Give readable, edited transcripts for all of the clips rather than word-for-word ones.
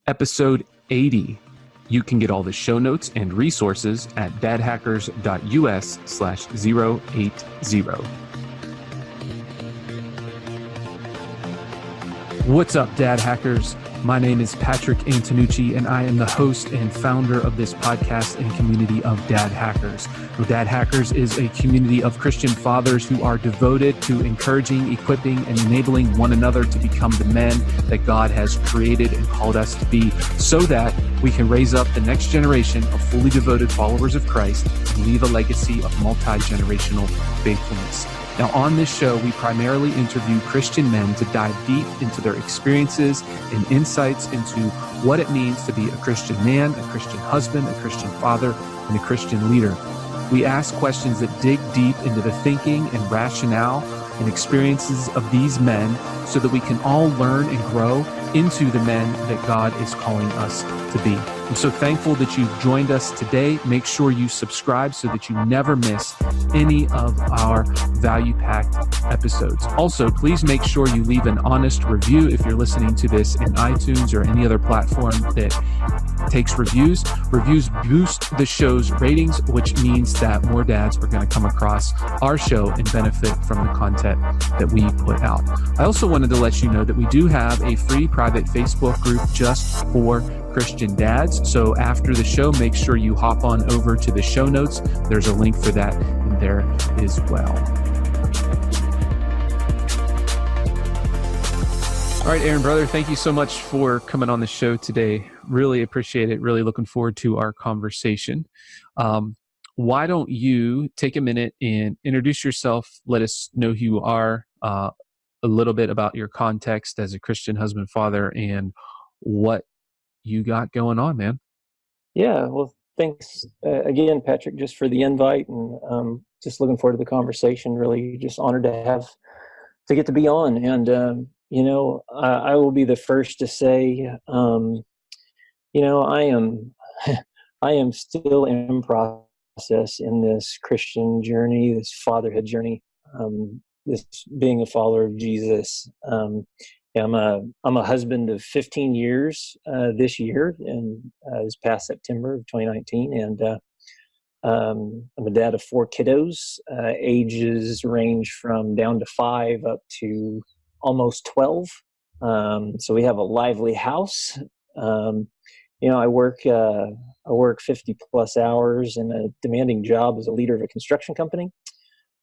episode 80. You can get all the show notes and resources at dadhackers.us/080. What's up, Dad Hackers? My name is Patrick Antonucci, and I am the host and founder of this podcast and community of Dad Hackers. Dad Hackers is a community of Christian fathers who are devoted to encouraging, equipping, and enabling one another to become the men that God has created and called us to be, so that we can raise up the next generation of fully devoted followers of Christ and leave a legacy of multi-generational faithfulness. Now, on this show, we primarily interview Christian men to dive deep into their experiences and insights into what it means to be a Christian man, a Christian husband, a Christian father, and a Christian leader. We ask questions that dig deep into the thinking and rationale and experiences of these men so that we can all learn and grow into the men that God is calling us to be. I'm so thankful that you've joined us today. Make sure you subscribe so that you never miss any of our value-packed episodes. Also, please make sure you leave an honest review if you're listening to this in iTunes or any other platform that takes reviews. Reviews boost the show's ratings, which means that more dads are going to come across our show and benefit from the content that we put out. I also wanted to let you know that we do have a free private Facebook group just for Christian dads. So after the show, make sure you hop on over to the show notes. There's a link for that in there as well. All right, Aaron, brother, thank you so much for coming on the show today. Really appreciate it. Really looking forward to our conversation. Why don't you take a minute and introduce yourself? Let us know who you are, a little bit about your context as a Christian husband, father, and what you got going on, man. Yeah, well, thanks again, Patrick, just for the invite, and just looking forward to the conversation. Really just honored to get to be on. And I will be the first to say, I am I am still in process in this Christian journey, this fatherhood journey, this being a follower of Jesus. I'm a husband of 15 years this year, and this past September of 2019, and I'm a dad of 4 kiddos. Ages range from down to 5 up to almost 12. So we have a lively house. I work 50 plus hours in a demanding job as a leader of a construction company.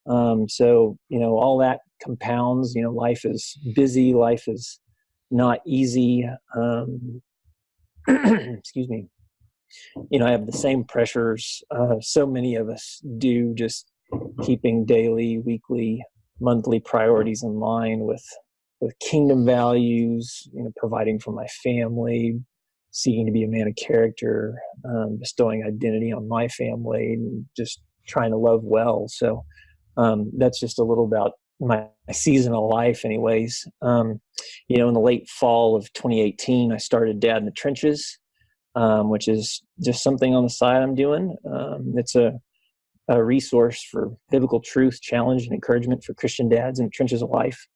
So all that compounds. Life is busy. Life is not easy. Excuse me. I have the same pressures so many of us do, just keeping daily, weekly, monthly priorities in line with kingdom values, providing for my family, seeking to be a man of character, bestowing identity on my family, and just trying to love well. So that's just a little about my seasonal life anyways. In the late fall of 2018, I started Dad in the Trenches, which is just something on the side I'm doing. It's a resource for biblical truth, challenge, and encouragement for Christian dads in the trenches of life.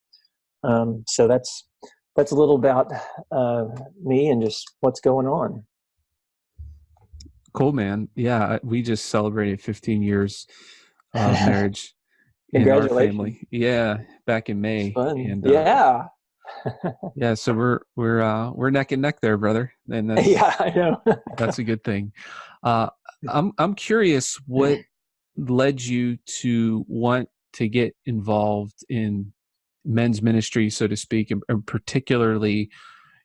So that's a little about me and just what's going on. Cool, man. Yeah, we just celebrated 15 years of marriage in our family. Yeah, back in May. Fun. And yeah. Yeah, so we're neck and neck there, brother. And that's, yeah, I know. That's a good thing. I'm curious what led you to want to get involved in men's ministry, so to speak, and particularly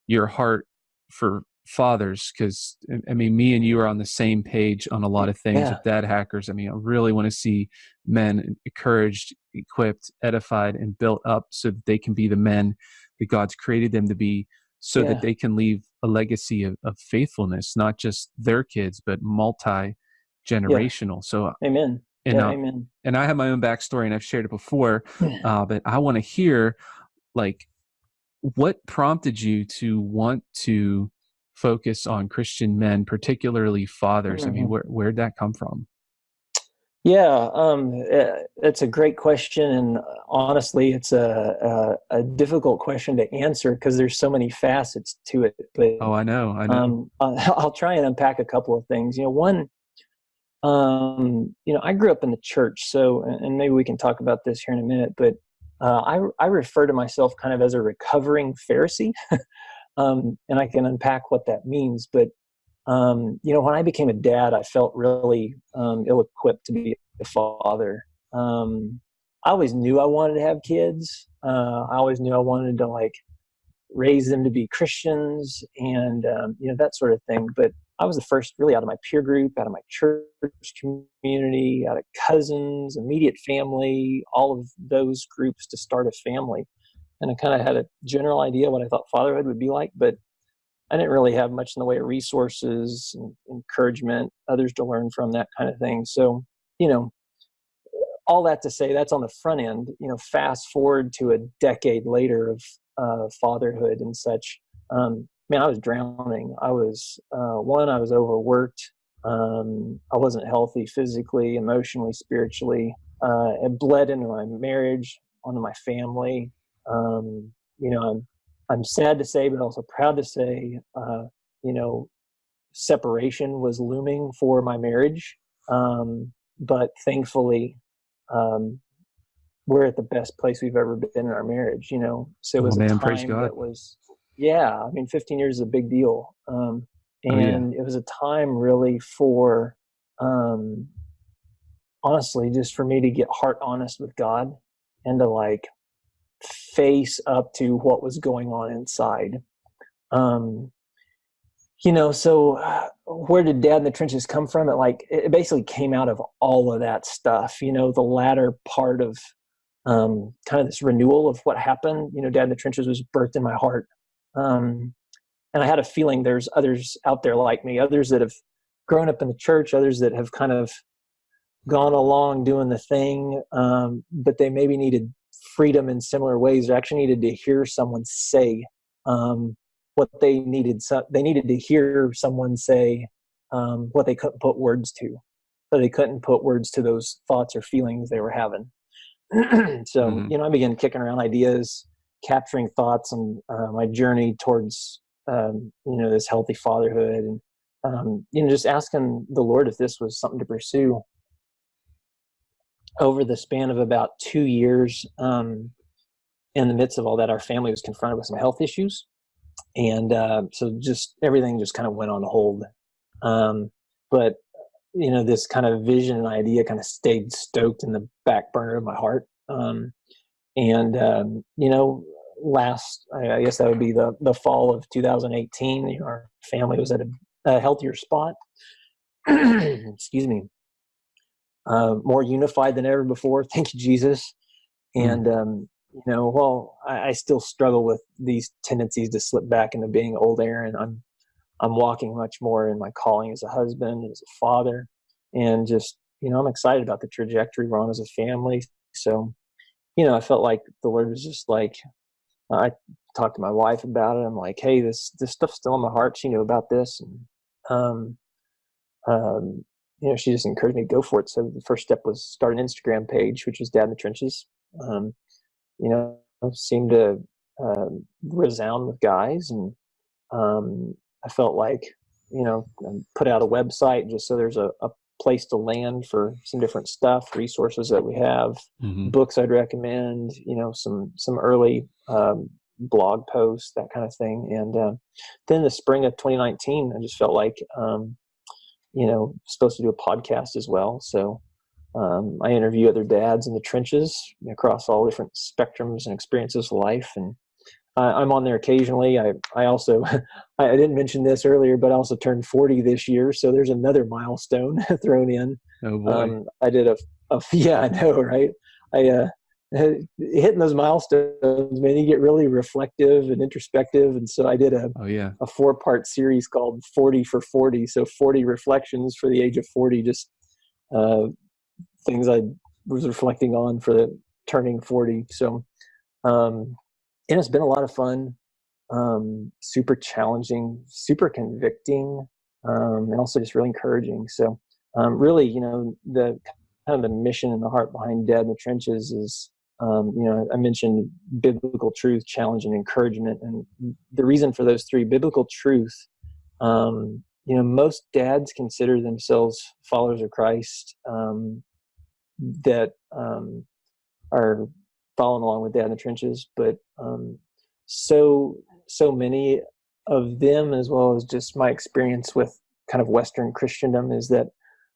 your heart for fathers, because me and you are on the same page on a lot of things with Dad Hackers. I really want to see men encouraged, equipped, edified, and built up so that they can be the men that God's created them to be, so that they can leave a legacy of faithfulness, not just their kids, but multi-generational. So amen. Amen. And I have my own backstory, and I've shared it before, but I want to hear, what prompted you to want to focus on Christian men, particularly fathers? Mm-hmm. Where'd that come from? Yeah, it's a great question, and honestly, it's a difficult question to answer because there's so many facets to it. But Oh, I know. I'll try and unpack a couple of things. One, I grew up in the church, so and maybe we can talk about this here in a minute. But I refer to myself kind of as a recovering Pharisee, and I can unpack what that means. But when I became a dad, I felt really ill-equipped to be a father. I always knew I wanted to have kids. I always knew I wanted to raise them to be Christians and that sort of thing. But I was the first really out of my peer group, out of my church community, out of cousins, immediate family, all of those groups to start a family. And I kind of had a general idea what I thought fatherhood would be like, but I didn't really have much in the way of resources and encouragement, others to learn from, that kind of thing. So, you know, all that to say, that's on the front end. Fast forward to a decade later of fatherhood and such. Man, I was drowning. I was I was overworked. I wasn't healthy physically, emotionally, spiritually. It bled into my marriage, onto my family. I'm sad to say, but also proud to say, you know, separation was looming for my marriage. But thankfully, um, we're at the best place we've ever been in our marriage. So it Oh was a man, praise time God. that was, yeah, I mean, 15 years is a big deal. Oh yeah. And it was a time really for, um, honestly, just for me to get heart honest with God and to face up to what was going on inside. Um, so where did Dad in the Trenches come from? It basically came out of all of that stuff. The latter part of kind of this renewal of what happened. Dad in the Trenches was birthed in my heart, and I had a feeling there's others out there like me, others that have grown up in the church, others that have kind of gone along doing the thing, but they maybe needed freedom in similar ways. They actually needed to hear someone say what they needed. So they needed to hear someone say what they couldn't put words to. So they couldn't put words to those thoughts or feelings they were having. So, Hmm. I began kicking around ideas, capturing thoughts on my journey towards, this healthy fatherhood, and, just asking the Lord if this was something to pursue. Over the span of about 2 years, in the midst of all that, our family was confronted with some health issues. And so just everything just kind of went on hold. But, this kind of vision and idea kind of stayed stoked in the back burner of my heart. And last, I guess that would be the fall of 2018. Our family was at a healthier spot. Excuse me. More unified than ever before. Thank you, Jesus. Mm. And well, I still struggle with these tendencies to slip back into being old Aaron. I'm walking much more in my calling as a husband, as a father, and just I'm excited about the trajectory we're on as a family. So I felt like the Lord was just like, I talked to my wife about it. I'm like, hey, this stuff's still in my heart. She knew about this, and um, she just encouraged me to go for it. So the first step was start an Instagram page, which was Dad in the Trenches. Um, Seemed to resound with guys, and I felt like put out a website just so there's a place to land for some different stuff, resources that we have, Hmm. books I'd recommend, some early blog posts, that kind of thing. And then the spring of 2019, I just felt like supposed to do a podcast as well. So I interview other dads in the trenches across all different spectrums and experiences of life, and I'm on there occasionally. I also I didn't mention this earlier, but I also turned 40 this year, so there's another milestone thrown in. Oh boy. I did yeah, I know, right? I hitting those milestones, man. You get really reflective and introspective, and so I did Oh yeah. a 4-part series called 40 for 40. So 40 reflections for the age of 40, just uh, things I was reflecting on for the turning 40. So um, and it's been a lot of fun, super challenging, super convicting, and also just really encouraging. So really, the kind of the mission and the heart behind Dad in the Trenches is, I mentioned biblical truth, challenge, and encouragement. And the reason for those three: biblical truth. Most dads consider themselves followers of Christ, that are following along with Dad in the Trenches, but so many of them, as well as just my experience with kind of Western Christendom, is that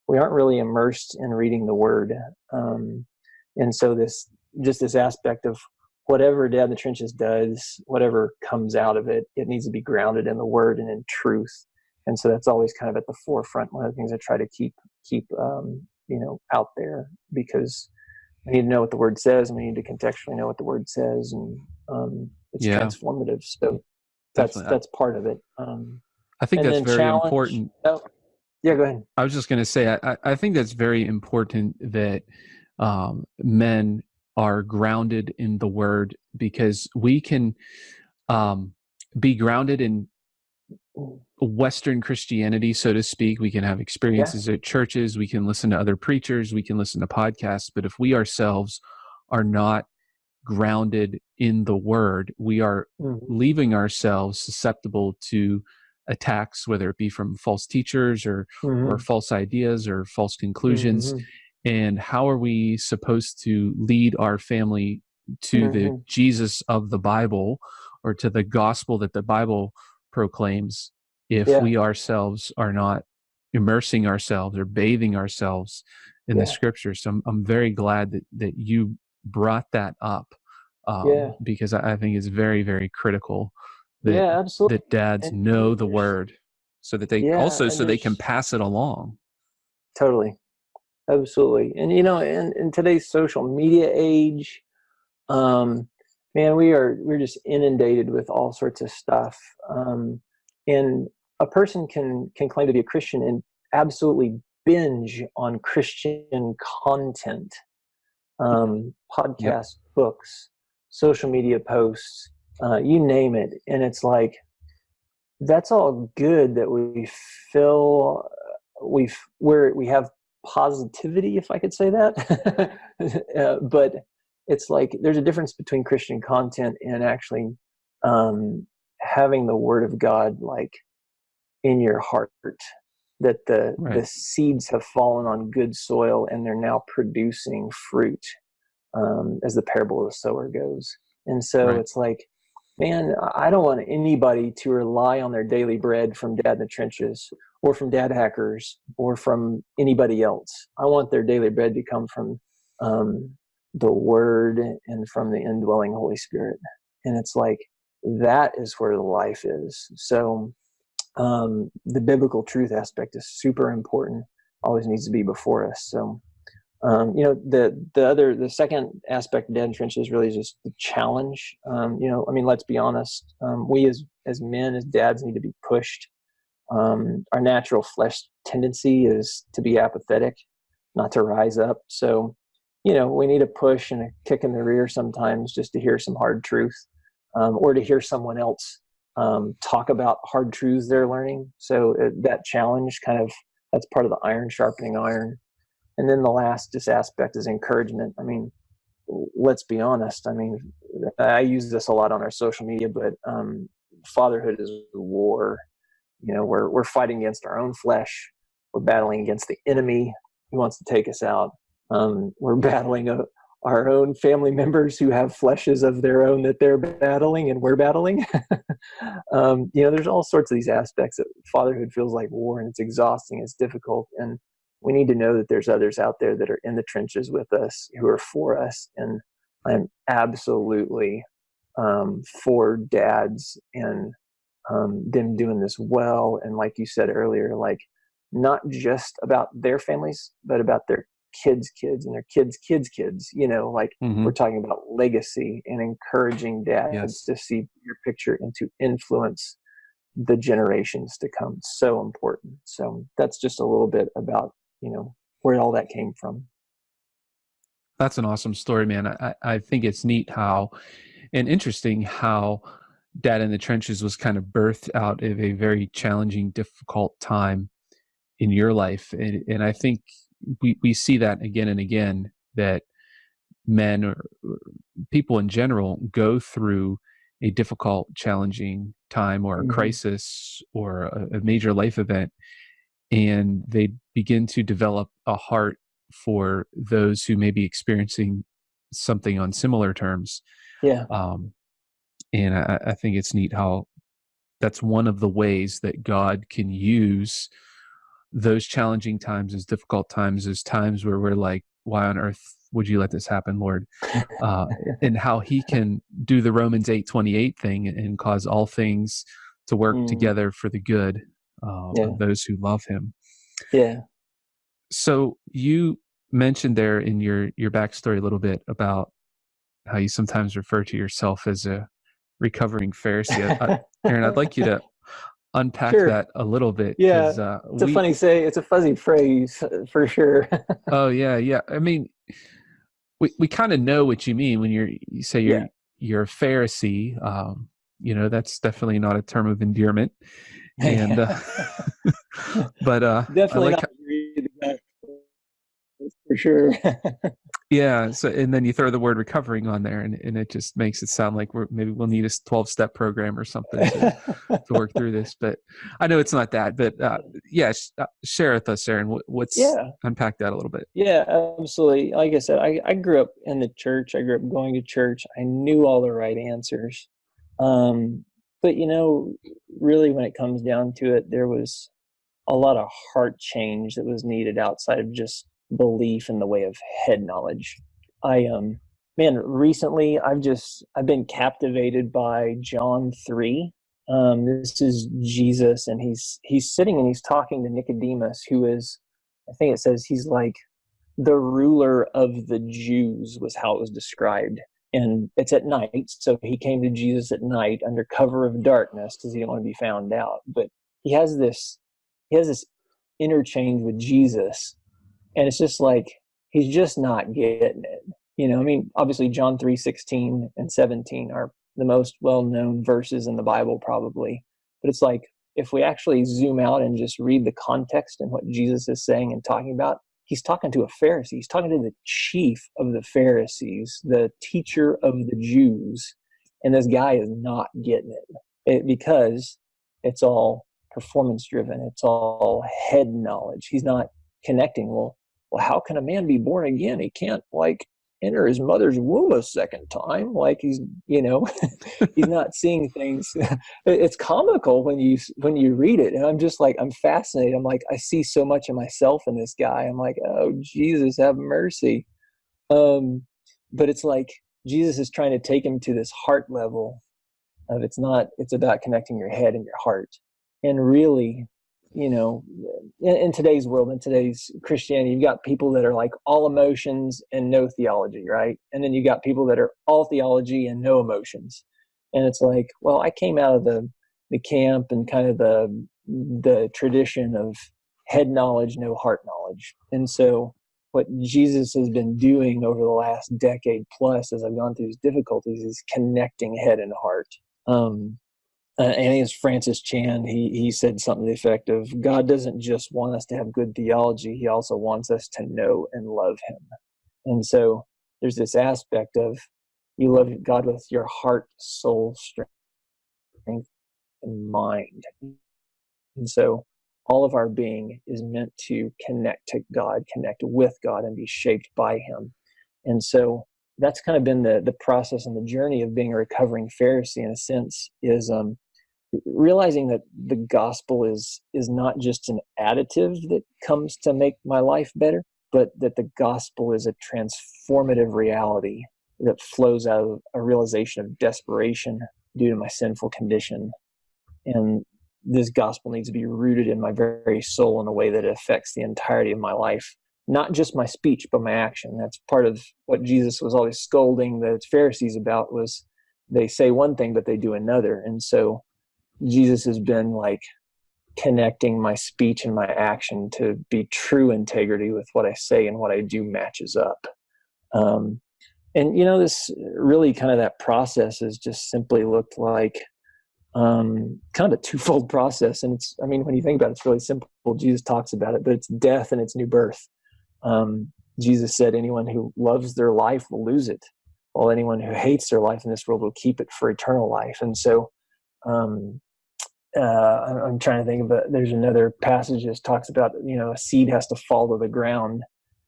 we aren't really immersed in reading the Word, and so this aspect of whatever Dad in the Trenches does, whatever comes out of it, it needs to be grounded in the Word and in truth. And so that's always kind of at the forefront. One of the things I try to keep out there, because we need to know what the Word says, and we need to contextually know what the Word says, and it's transformative. So that's part of it. I think that's very challenge, important. Oh, yeah, go ahead. I was just going to say, I think that's very important that men are grounded in the Word, because we can be grounded in Western Christianity, so to speak. We can have experiences at churches, we can listen to other preachers, we can listen to podcasts, but if we ourselves are not grounded in the Word, we are leaving ourselves susceptible to attacks, whether it be from false teachers or false ideas or false conclusions. And how are we supposed to lead our family to the Jesus of the Bible, or to the gospel that the Bible proclaims, if we ourselves are not immersing ourselves or bathing ourselves in the Scriptures? So I'm very glad that you brought that up, because I think it's very, very critical that dads know the Word, so that they so they can pass it along. Totally. Absolutely. And, in today's social media age, man, we're just inundated with all sorts of stuff. And a person can claim to be a Christian and absolutely binge on Christian content, podcasts, books, social media posts, you name it. And it's like, that's all good that we feel we have positivity, if I could say that. But it's like, there's a difference between Christian content and actually having the Word of God like in your heart, that the seeds have fallen on good soil and they're now producing fruit, as the parable of the sower goes. And so it's like, man, I don't want anybody to rely on their daily bread from Dad in the Trenches, or from Dad Hackers, or from anybody else. I want their daily bread to come from the Word and from the indwelling Holy Spirit. And it's like, that is where the life is. So the biblical truth aspect is super important, always needs to be before us. So the second aspect of Dad in the Trenches really is just the challenge. Let's be honest. We as men, as dads, need to be pushed. Our natural flesh tendency is to be apathetic, not to rise up. So, we need a push and a kick in the rear sometimes, just to hear some hard truth, or to hear someone else talk about hard truths they're learning. So that challenge that's part of the iron sharpening iron. And then the last aspect is encouragement. I mean, let's be honest. I mean, I use this a lot on our social media, but fatherhood is a war. We're fighting against our own flesh. We're battling against the enemy who wants to take us out. We're battling our own family members who have fleshes of their own that they're battling and we're battling. There's all sorts of these aspects that fatherhood feels like war, and it's exhausting, it's difficult. And we need to know that there's others out there that are in the trenches with us, who are for us. And I'm absolutely for dads and them doing this well. And like you said earlier, like, not just about their families, but about their kids' kids and their kids' kids' kids. We're talking about legacy and encouraging dads to see your picture and to influence the generations to come. So important. So that's just a little bit about where all that came from. That's an awesome story, man. I think it's neat and interesting how Dad in the Trenches was kind of birthed out of a very challenging, difficult time in your life. And I think, we see that again and again, that men or people in general go through a difficult, challenging time or a Mhm. crisis or a major life event, and they begin to develop a heart for those who may be experiencing something on similar terms. Yeah. Um, and I think it's neat how that's one of the ways that God can use those challenging times, as difficult times, as times where we're like, why on earth would you let this happen, Lord? Uh, and how he can do the Romans 8:28 thing and cause all things to work Mm, together for the good yeah. of those who love him. Yeah. So you mentioned there in your backstory a little bit about how you sometimes refer to yourself as a recovering Pharisee. Aaron, I'd like you to unpack Sure. that a little bit, Yeah. because It's a funny say. It's a fuzzy phrase for sure. oh yeah, yeah. I mean, we kind of know what you mean when you say Yeah. you're a Pharisee. That's definitely not a term of endearment, and Yeah. but I Definitely like. not agree with that for sure. Yeah. So, and then you throw the word recovering on there, and it just makes it sound like maybe we'll need a 12-step program or something to work through this. But I know it's not that. But yeah, share with us, Aaron. What's Yeah. unpack that a little bit. Yeah, absolutely. Like I said, I grew up in the church. I grew up going to church. I knew all the right answers. Um, but really when it comes down to it, there was a lot of heart change that was needed outside of just belief in the way of head knowledge. I Man, recently I've been captivated by John 3. This is Jesus, and he's sitting and he's talking to Nicodemus, who is, I think it says he's like the ruler of the Jews, was how it was described. And it's at night, so he came to Jesus at night under cover of darkness because he didn't want to be found out. But he has this he has this interchange with Jesus, and it's just like he's just not getting it. I mean, obviously John 3:16 and 17 are the most well-known verses in the Bible probably. But it's like if we actually zoom out and just read the context and what Jesus is saying and talking about, he's talking to a Pharisee. He's talking to the chief of the Pharisees, the teacher of the Jews, and this guy is not getting because it's all performance driven. It's all head knowledge. He's not connecting. Well, how can a man be born again? He can't enter his mother's womb a second time. Like he's not seeing things. It's comical when you read it, and I'm just like, I'm fascinated. I'm like, I see so much of myself in this guy. I'm like, oh Jesus, have mercy. Um, but it's like Jesus is trying to take him to this heart level of it's about connecting your head and your heart. And really, you know in today's world, in today's Christianity, you've got people that are like all emotions and no theology, right? And then you got people that are all theology and no emotions. And it's like, well, I came out of the camp and kind of the tradition of head knowledge, no heart knowledge. And so what Jesus has been doing over the last decade plus as I've gone through these difficulties is connecting head and heart. I think it's Francis Chan. He said something to the effect of, God doesn't just want us to have good theology, he also wants us to know and love him. And so there's this aspect of you love God with your heart, soul, strength, and mind. And so all of our being is meant to connect to God, connect with God, and be shaped by him. And so that's kind of been the process and the journey of being a recovering Pharisee, in a sense, is realizing that the gospel is not just an additive that comes to make my life better, but that the gospel is a transformative reality that flows out of a realization of desperation due to my sinful condition. And this gospel needs to be rooted in my very soul in a way that it affects the entirety of my life, not just my speech, but my action. That's part of what Jesus was always scolding the Pharisees about, was they say one thing, but they do another. And so Jesus has been like connecting my speech and my action to be true integrity with what I say and what I do matches up. And this really kind of that process has just simply looked like kind of a twofold process. And it's, I mean, when you think about it, it's really simple. Jesus talks about it, but it's death and it's new birth. Jesus said, anyone who loves their life will lose it, while anyone who hates their life in this world will keep it for eternal life. And so I'm trying to think of it. There's another passage that talks about, a seed has to fall to the ground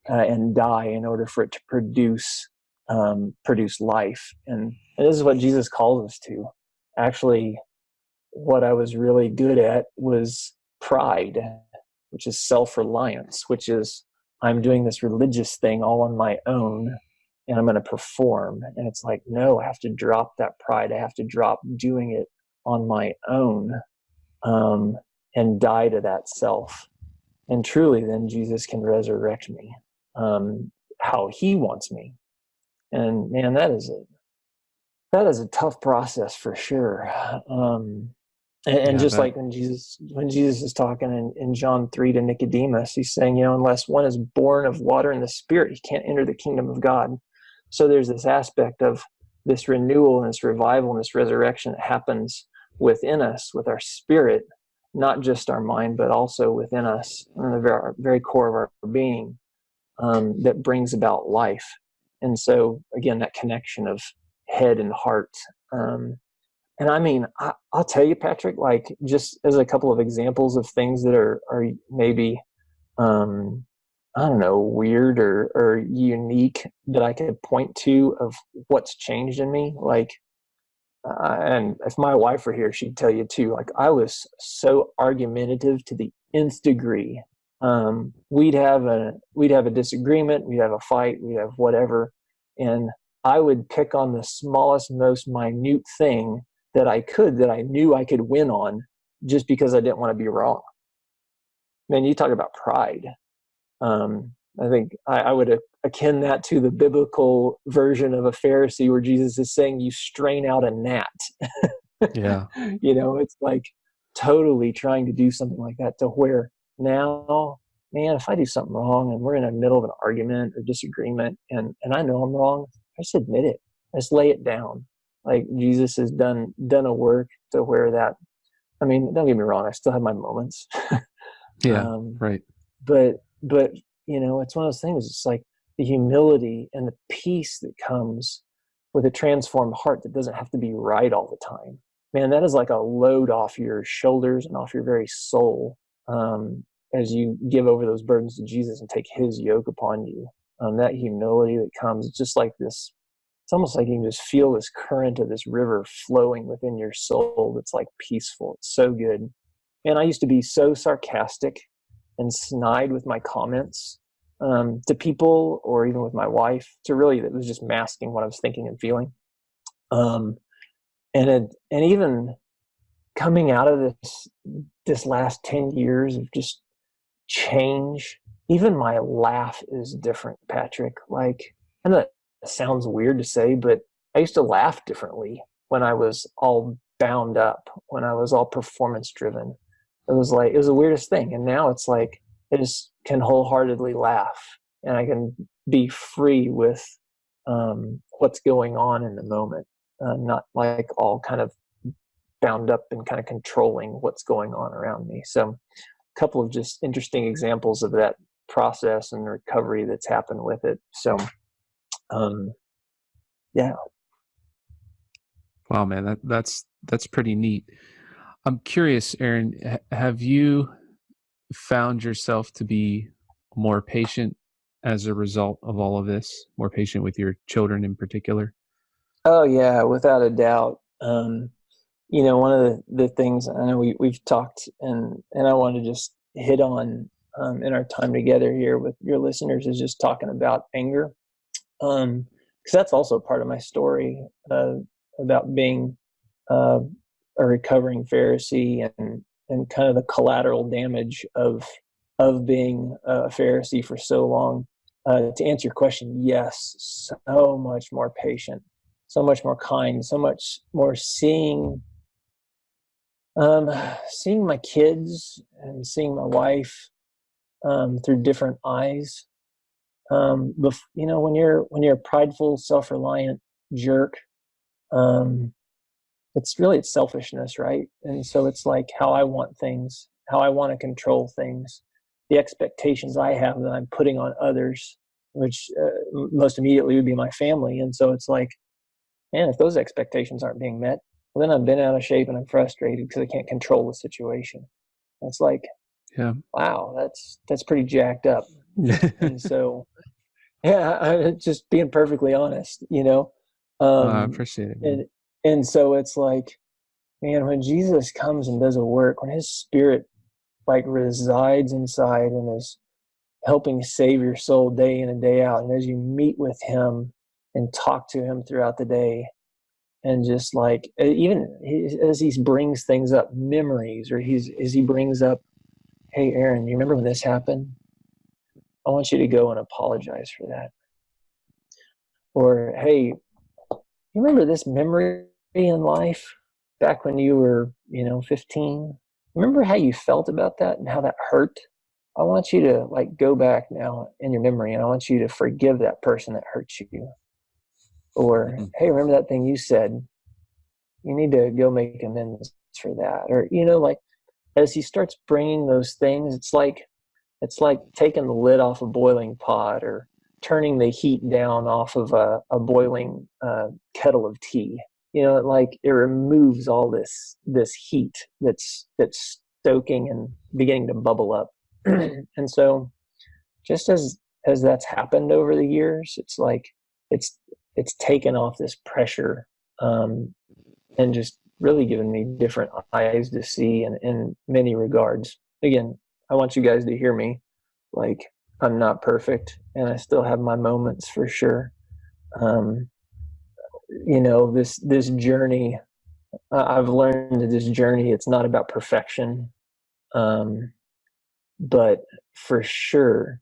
and die in order for it to produce life. And this is what Jesus calls us to. Actually, what I was really good at was pride, which is self-reliance, which is I'm doing this religious thing all on my own and I'm going to perform. And it's like, no, I have to drop that pride. I have to drop doing it on my own and die to that self. And truly, then Jesus can resurrect me how he wants me. And man, that is a tough process for sure. And just like when Jesus is talking in John 3 to Nicodemus, he's saying, unless one is born of water and the Spirit, he can't enter the kingdom of God. So there's this aspect of this renewal and this revival and this resurrection that happens within us, with our spirit, not just our mind, but also within us, in the very, very core of our being, that brings about life. And so, again, that connection of head and heart. And I mean, I'll tell you, Patrick, like just as a couple of examples of things that are maybe, I don't know, weird or unique that I could point to of what's changed in me. Like, and if my wife were here, she'd tell you too, like I was so argumentative to the nth degree. We'd have a disagreement, we'd have a fight, we'd have whatever. And I would pick on the smallest, most minute thing that I knew I could win on, just because I didn't want to be wrong. Man, you talk about pride. I think I would akin that to the biblical version of a Pharisee, where Jesus is saying you strain out a gnat. Yeah. It's like totally trying to do something like that, to where now, man, if I do something wrong and we're in the middle of an argument or disagreement and I know I'm wrong, I just admit it. I just lay it down. Like Jesus has done a work to where that, I mean, don't get me wrong, I still have my moments. Yeah. Right. But it's one of those things. It's like the humility and the peace that comes with a transformed heart that doesn't have to be right all the time. Man, that is like a load off your shoulders and off your very soul, as you give over those burdens to Jesus and take his yoke upon you. That humility that comes, it's just like this. It's almost like you can just feel this current of this river flowing within your soul that's like peaceful. It's so good. And I used to be so sarcastic and snide with my comments to people, or even with my wife, that was just masking what I was thinking and feeling. And even coming out of this last 10 years of just change, even my laugh is different, Patrick. Like, I know that sounds weird to say, but I used to laugh differently when I was all bound up, when I was all performance driven. It was the weirdest thing. And now it's like, I just can wholeheartedly laugh, and I can be free with what's going on in the moment, not like all kind of bound up and kind of controlling what's going on around me. So a couple of just interesting examples of that process and recovery that's happened with it. So, yeah. Wow, man, that's pretty neat. I'm curious, Aaron, have you found yourself to be more patient as a result of all of this, more patient with your children in particular? Oh yeah, without a doubt. One of the things I know we've talked, and I want to just hit on in our time together here with your listeners, is just talking about anger, because that's also part of my story about being a recovering Pharisee, and kind of the collateral damage of being a Pharisee for so long. To answer your question, yes, so much more patient, so much more kind, so much more seeing my kids and seeing my wife through different eyes. When you're a prideful, self-reliant jerk, it's selfishness, right? And so it's like how I want things, how I want to control things. the expectations I have that I'm putting on others, which most immediately would be my family. And so it's like, man, if those expectations aren't being met, well, then I'm bent out of shape and I'm frustrated because I can't control the situation. It's like, Yeah. wow, that's pretty jacked up. And so, yeah, I just being perfectly honest, I appreciate it, man. and so it's like, man, when Jesus comes and does a work, when his spirit like resides inside and is helping save your soul day in and day out, and as you meet with him and talk to him throughout the day, and just like even as he brings things up, memories, or as he brings up, hey Aaron, you remember when this happened? I want you to go and apologize for that. Or hey, you remember this memory in life back when you were 15? Remember how you felt about that and how that hurt? I want you to like go back now in your memory, and I want you to forgive that person that hurt you. Or hey, remember that thing you said? You need to go make amends for that. Or like as he starts bringing those things, it's like taking the lid off a boiling pot, or turning the heat down off of a boiling kettle of tea. Like it removes all this heat that's stoking and beginning to bubble up. And so just as that's happened over the years, it's like it's taken off this pressure, and just really given me different eyes to see in many regards. Again, I want you guys to hear me. Like, I'm not perfect, and I still have my moments for sure. This journey, I've learned that this journey, it's not about perfection, but for sure,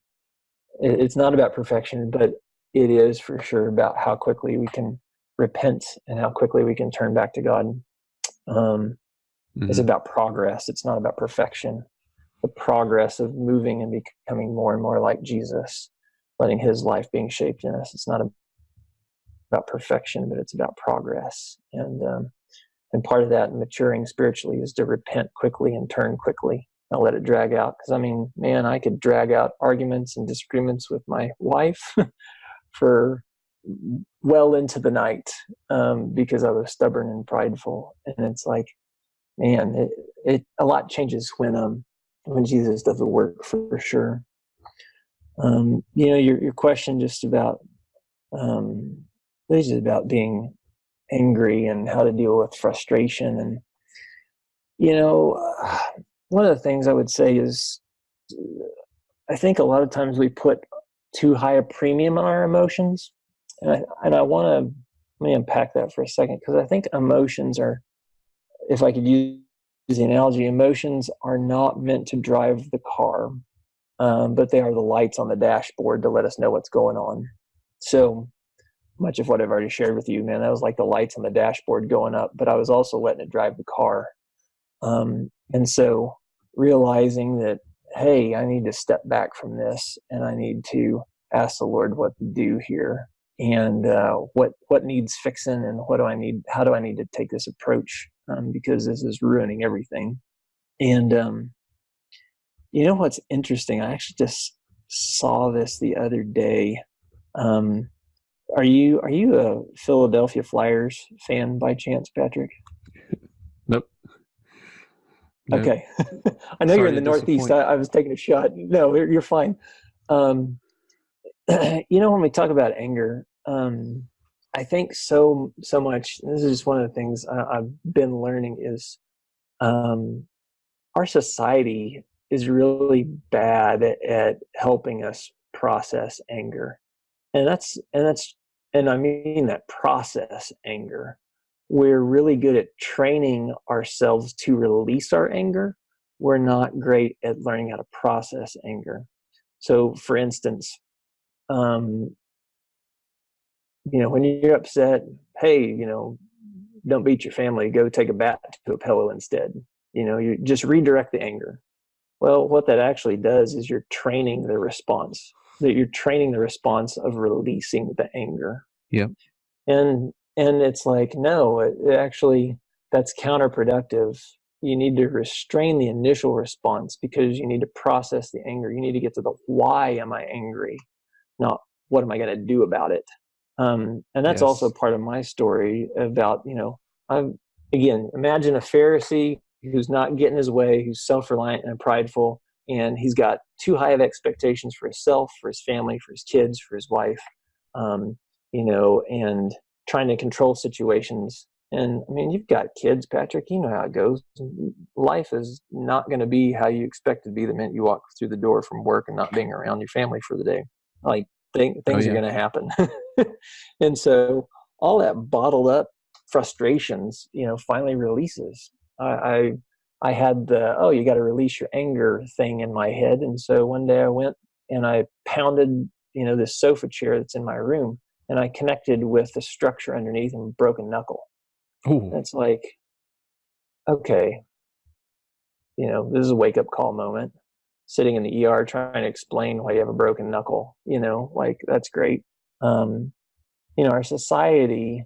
it's not about perfection, but it is for sure about how quickly we can repent and how quickly we can turn back to God. It's about progress. It's not about perfection. The progress of moving and becoming more and more like Jesus, letting his life being shaped in us. It's not about perfection, but it's about progress. And part of that maturing spiritually is to repent quickly and turn quickly. Not let it drag out. Because man, I could drag out arguments and disagreements with my wife for well into the night, because I was stubborn and prideful. And it's like, man, a lot changes when Jesus does the work, for sure. Your question just about this is about being angry and how to deal with frustration. And one of the things I would say is, I think a lot of times we put too high a premium on our emotions, and I want to let me unpack that for a second, because I think emotions are, if I could use the analogy, emotions are not meant to drive the car, but they are the lights on the dashboard to let us know what's going on. So much of what I've already shared with you, man, that was like the lights on the dashboard going up, but I was also letting it drive the car. And so realizing that, hey, I need to step back from this, and I need to ask the Lord what to do here, and what needs fixing, and how do I need to take this approach, because this is ruining everything. And what's interesting, I actually just saw this the other day. Are you a Philadelphia Flyers fan by chance, Patrick? Nope. Okay. I know you're in the Northeast. I was taking a shot. No, you're fine. When we talk about anger, I think so much, this is just one of the things I've been learning, is our society is really bad at helping us process anger. And I mean that process anger. We're really good at training ourselves to release our anger. We're not great at learning how to process anger. So for instance, when you're upset, hey, don't beat your family, go take a bat to a pillow instead. You just redirect the anger. Well, what that actually does is you're training the response. That you're training the response of releasing the anger. Yep. And it's like, no, it actually, that's counterproductive. you need to restrain the initial response because you need to process the anger. You need to get to the why am I angry, not what am I going to do about it. And that's also part of my story about, again, imagine a Pharisee who's not getting his way, who's self-reliant and prideful, and he's got too high of expectations for himself, for his family, for his kids, for his wife, and trying to control situations. And I mean, you've got kids, Patrick, you know how it goes. Life is not going to be how you expect it to be the minute you walk through the door from work and not being around your family for the day. Like things are going to happen. And so all that bottled up frustrations, finally releases. I had the, you got to release your anger thing in my head. And so one day I went and I pounded, this sofa chair that's in my room, and I connected with the structure underneath and broke a knuckle. Ooh. It's like, okay, this is a wake up call moment. Sitting in the ER trying to explain why you have a broken knuckle, that's great. Our society,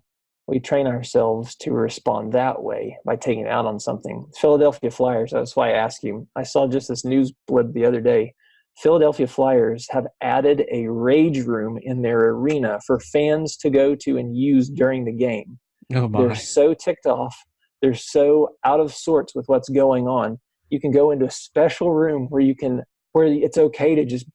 we train ourselves to respond that way by taking it out on something. Philadelphia Flyers, that's why I asked you. I saw just this news blip the other day. Philadelphia Flyers have added a rage room in their arena for fans to go to and use during the game. Oh my. They're so ticked off. They're so out of sorts with what's going on. You can go into a special room where it's okay to just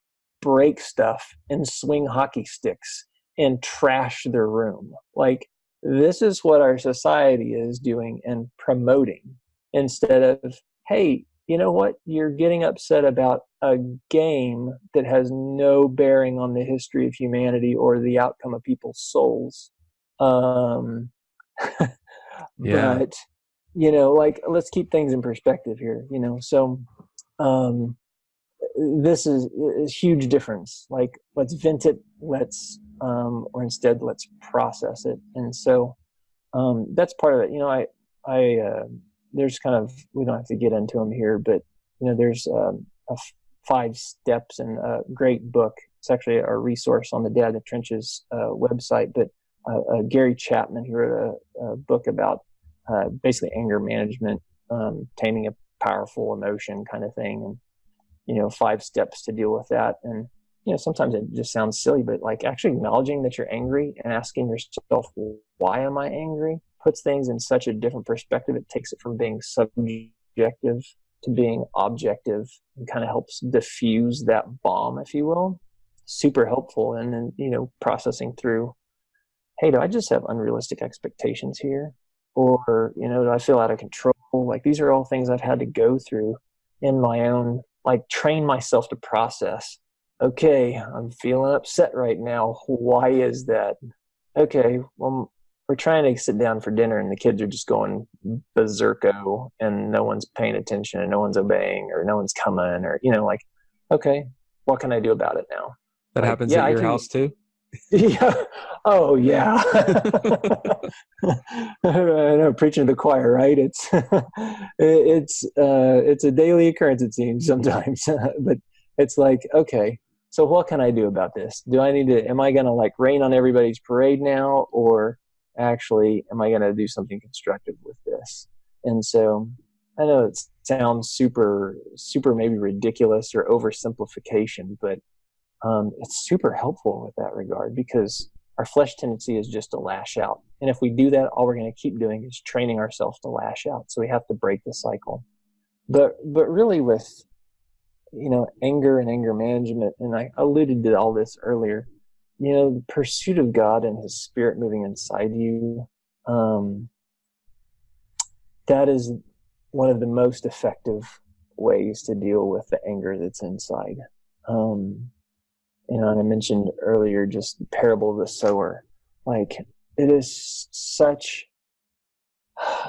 break stuff and swing hockey sticks and trash their room. Like, this is what our society is doing and promoting, instead of, hey, you know what? You're getting upset about a game that has no bearing on the history of humanity or the outcome of people's souls. Yeah. But, let's keep things in perspective here, so this is a huge difference. Like, let's vent it, or instead let's process it. And so that's part of it. There's kind of, we don't have to get into them here, but there's 5 steps in a great book. It's actually a resource on the Dad in the Trenches website, but Gary Chapman, he wrote a book about basically anger management, taming a powerful emotion kind of thing, and 5 steps to deal with that. And sometimes it just sounds silly, but like actually acknowledging that you're angry and asking yourself, why am I angry, puts things in such a different perspective. It takes it from being subjective to being objective, and kind of helps diffuse that bomb, if you will. Super helpful. And then, processing through, hey, do I just have unrealistic expectations here? Or, do I feel out of control? Like, these are all things I've had to go through in my own, train myself to process. Okay, I'm feeling upset right now. Why is that? Okay, well, we're trying to sit down for dinner and the kids are just going berserko and no one's paying attention and no one's obeying or no one's coming, or, okay, what can I do about it now? That happens at your house too? Yeah. Oh, yeah. I know, preaching to the choir, right? It's a daily occurrence, it seems sometimes. But it's like, okay, so what can I do about this? Am I going to rain on everybody's parade now, or actually am I going to do something constructive with this? And so I know it sounds super, super maybe ridiculous or oversimplification, but it's super helpful with that regard, because our flesh tendency is just to lash out. And if we do that, all we're going to keep doing is training ourselves to lash out. So we have to break the cycle. But really with, anger and anger management, and I alluded to all this earlier, the pursuit of God and His Spirit moving inside you, that is one of the most effective ways to deal with the anger that's inside. And I mentioned earlier just the parable of the sower. Like, it is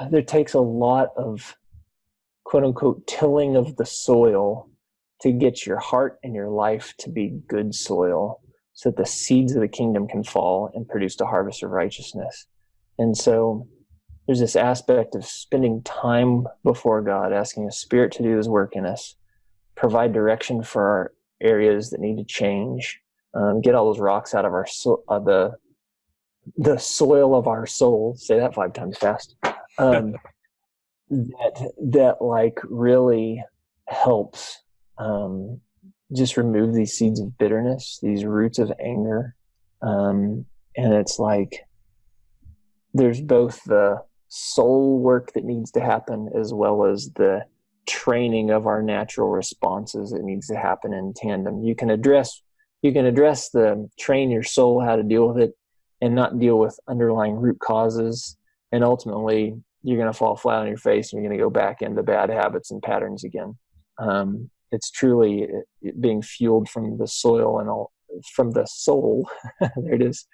there takes a lot of quote unquote tilling of the soil to get your heart and your life to be good soil, so that the seeds of the kingdom can fall and produce a harvest of righteousness. And so there's this aspect of spending time before God, asking His Spirit to do His work in us, provide direction for our areas that need to change, get all those rocks out of our the soil of our soul. Say that 5 times fast. that like really helps just remove these seeds of bitterness, these roots of anger. And it's like there's both the soul work that needs to happen as well as the training of our natural responses that needs to happen in tandem. You can address the train your soul how to deal with it and not deal with underlying root causes, and ultimately you're going to fall flat on your face and you're going to go back into bad habits and patterns again. It's truly being fueled from the soil and all from the soul. There it is.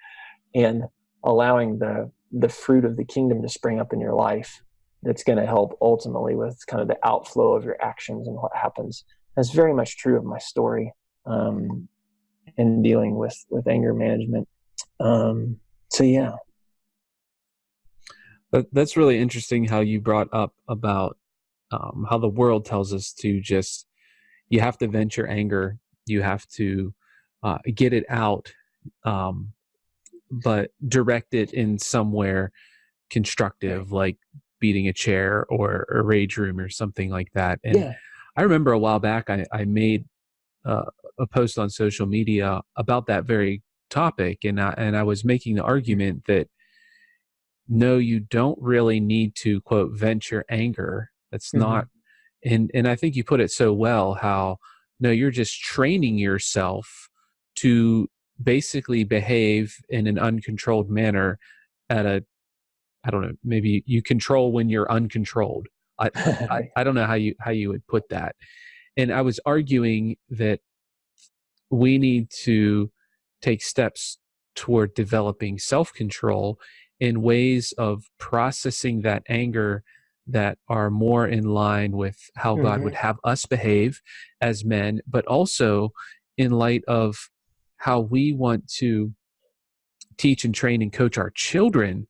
And allowing the fruit of the kingdom to spring up in your life, that's going to help ultimately with kind of the outflow of your actions and what happens. That's very much true of my story in dealing with anger management. So yeah. That's really interesting how you brought up about how the world tells us to just, you have to vent your anger, you have to get it out, but direct it in somewhere constructive, like beating a chair or a rage room or something like that. And Yeah. I remember a while back, I made a post on social media about that very topic, and I was making the argument that no, you don't really need to, quote, vent your anger. That's Mm-hmm. not, and I think you put it so well, how no, you're just training yourself to basically behave in an uncontrolled manner at a, I don't know, maybe you control when you're uncontrolled. I don't know how you would put that. And I was arguing that we need to take steps toward developing self-control in ways of processing that anger that are more in line with how God Mm-hmm. would have us behave as men, but also in light of how we want to teach and train and coach our children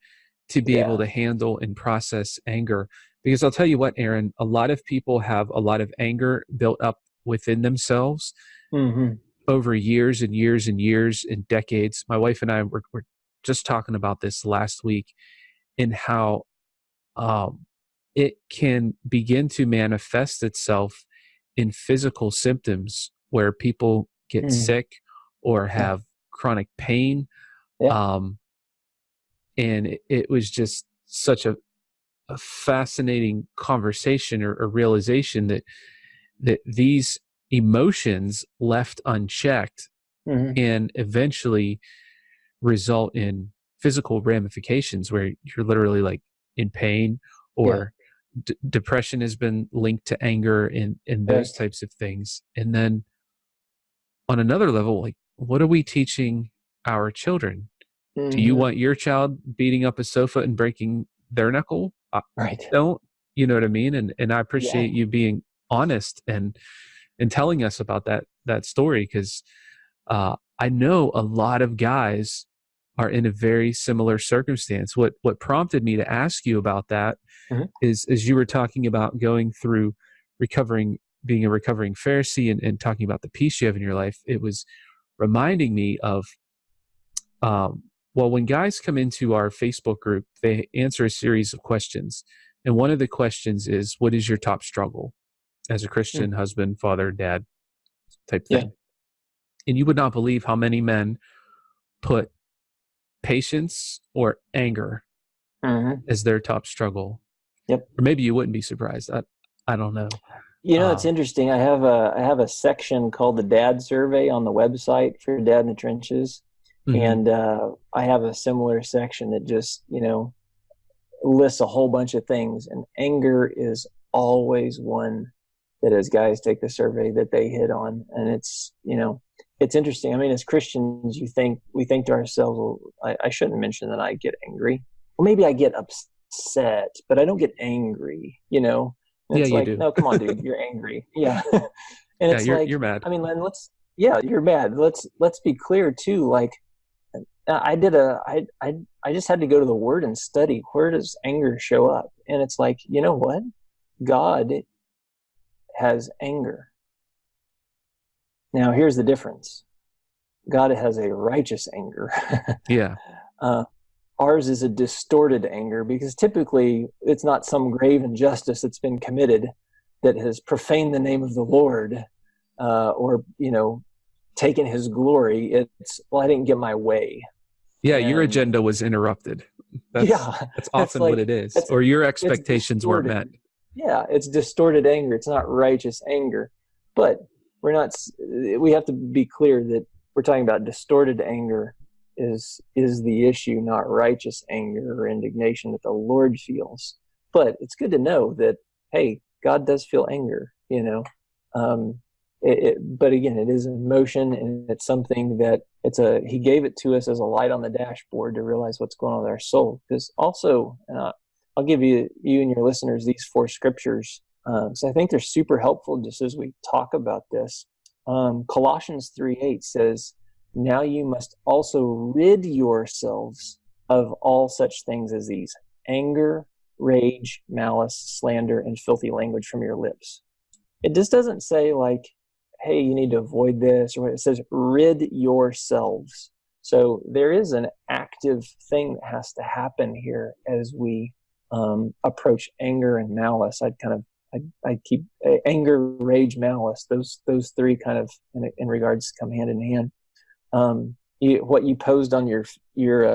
to be able Yeah. to handle and process anger. Because I'll tell you what, Aaron, a lot of people have a lot of anger built up within themselves Mm-hmm. over years and years and years and decades. My wife and I were just talking about this last week, in how it can begin to manifest itself in physical symptoms where people get Mm-hmm. sick or Yeah. have chronic pain. Yeah. Um, and it was just such a fascinating conversation or realization that these emotions left unchecked Mm-hmm. and eventually result in physical ramifications where you're literally like in pain, Yeah. or depression has been linked to anger and those Right. types of things. And then on another level, like, what are we teaching our children? Do you Mm-hmm. want your child beating up a sofa and breaking their knuckle? I Right. don't. You know what I mean? And I Yeah. appreciate you being honest and telling us about that story, because I know a lot of guys are in a very similar circumstance. What prompted me to ask you about that Mm-hmm. is, as you were talking about going through recovering, being a recovering Pharisee, and talking about the peace you have in your life, it was reminding me of, well, when guys come into our Facebook group, they answer a series of questions. And one of the questions is, what is your top struggle as a Mm. Christian husband, father, dad type Yeah. thing? And you would not believe how many men put patience or anger Mm-hmm. as their top struggle. Yep. Or maybe you wouldn't be surprised. I don't know. It's interesting. I have a section called the Dad Survey on the website for Dad in the Trenches, Mhm. and I have a similar section that just lists a whole bunch of things, and anger is always one that, as guys take the survey, that they hit on. And it's interesting. I mean, as Christians, we think to ourselves, well, I shouldn't mention that I get angry. Well, maybe I get upset, but I don't get angry. And Yeah, it's you like, do. no, come on, dude, you're angry. Yeah. And Yeah, it's like, you're mad. I mean, yeah, you're mad. Let's be clear too. Like, I just had to go to the word and study, where does anger show up? And it's like, you know what? God has anger. Now here's the difference. God has a righteous anger. Yeah. uh, ours is a distorted anger, because typically it's not some grave injustice that's been committed that has profaned the name of the Lord, or, taken his glory. It's, well, I didn't get my way. Yeah, your And agenda was interrupted. That's yeah, that's that's often what like, it is. that's, Or your it's expectations weren't distorted. met. Yeah, it's distorted anger. It's not righteous anger. But we're not, we have to be clear that we're talking about distorted anger is the issue, not righteous anger or indignation that the Lord feels. But it's good to know that, hey, God does feel anger, Um, but again, it is emotion, and it's something that he gave it to us as a light on the dashboard to realize what's going on with our soul. Because also, I'll give you and your listeners these 4 scriptures, so I think they're super helpful just as we talk about this. Colossians 3:8 says, "Now you must also rid yourselves of all such things as these: anger, rage, malice, slander, and filthy language from your lips." It just doesn't say like, hey, you need to avoid this, or it says rid yourselves. So there is an active thing that has to happen here as we approach anger and malice. I'd keep anger, rage, malice. Those 3 kind of in regards come hand in hand. What you posed on your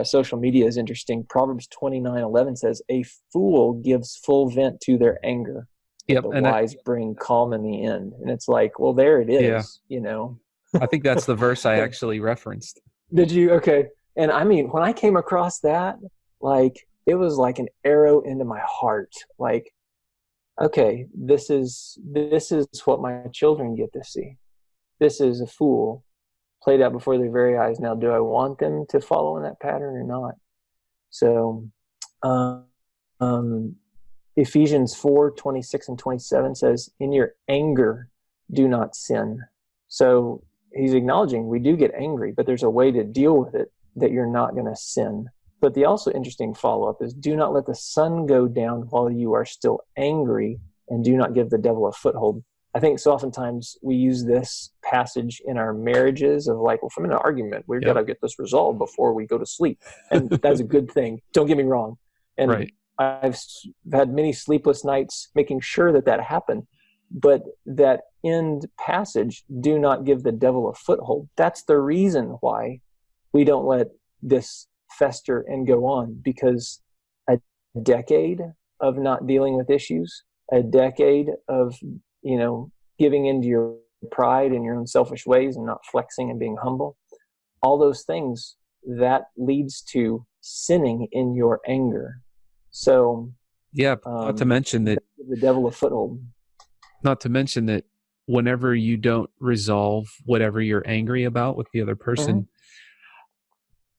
social media is interesting. Proverbs 29:11 says, "A fool gives full vent to their anger. Yep. The And wise bring calm in the end." And it's like, well, there it is, I think that's the verse I actually referenced. Did you? Okay. And I mean, when I came across that, like, it was like an arrow into my heart. Like, okay, this is what my children get to see. This is a fool played out before their very eyes. Now, do I want them to follow in that pattern or not? So, Ephesians 4:26 and 27 says, "In your anger, do not sin." So he's acknowledging we do get angry, but there's a way to deal with it that you're not going to sin. But the also interesting follow-up is, "Do not let the sun go down while you are still angry, and do not give the devil a foothold." I think so oftentimes we use this passage in our marriages of like, well, if I'm in an argument, we've got to get this resolved before we go to sleep. And that's a good thing. Don't get me wrong. And right. I've had many sleepless nights making sure that happened. But that end passage, "do not give the devil a foothold," that's the reason why we don't let this fester and go on, because a decade of not dealing with issues, a decade of, giving into your pride and your own selfish ways and not flexing and being humble, all those things, that leads to sinning in your anger. So, not to mention that the devil a foothold. Not to mention that whenever you don't resolve whatever you're angry about with the other person,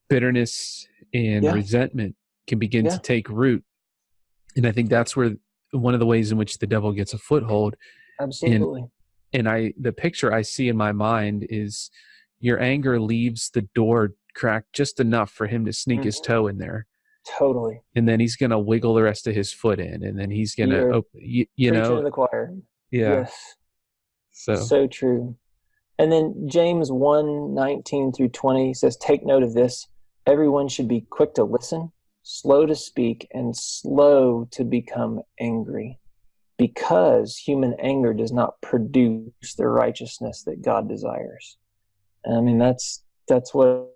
bitterness and resentment can begin to take root. And I think that's where one of the ways in which the devil gets a foothold. Absolutely. And the picture I see in my mind is your anger leaves the door cracked just enough for him to sneak his toe in there. Totally. And then he's going to wiggle the rest of his foot in, and then he's going to open, preaching to the choir. Yeah. Yes. So true. And then James 1:19-20 says, "Take note of this. Everyone should be quick to listen, slow to speak, and slow to become angry, because human anger does not produce the righteousness that God desires." And I mean, that's what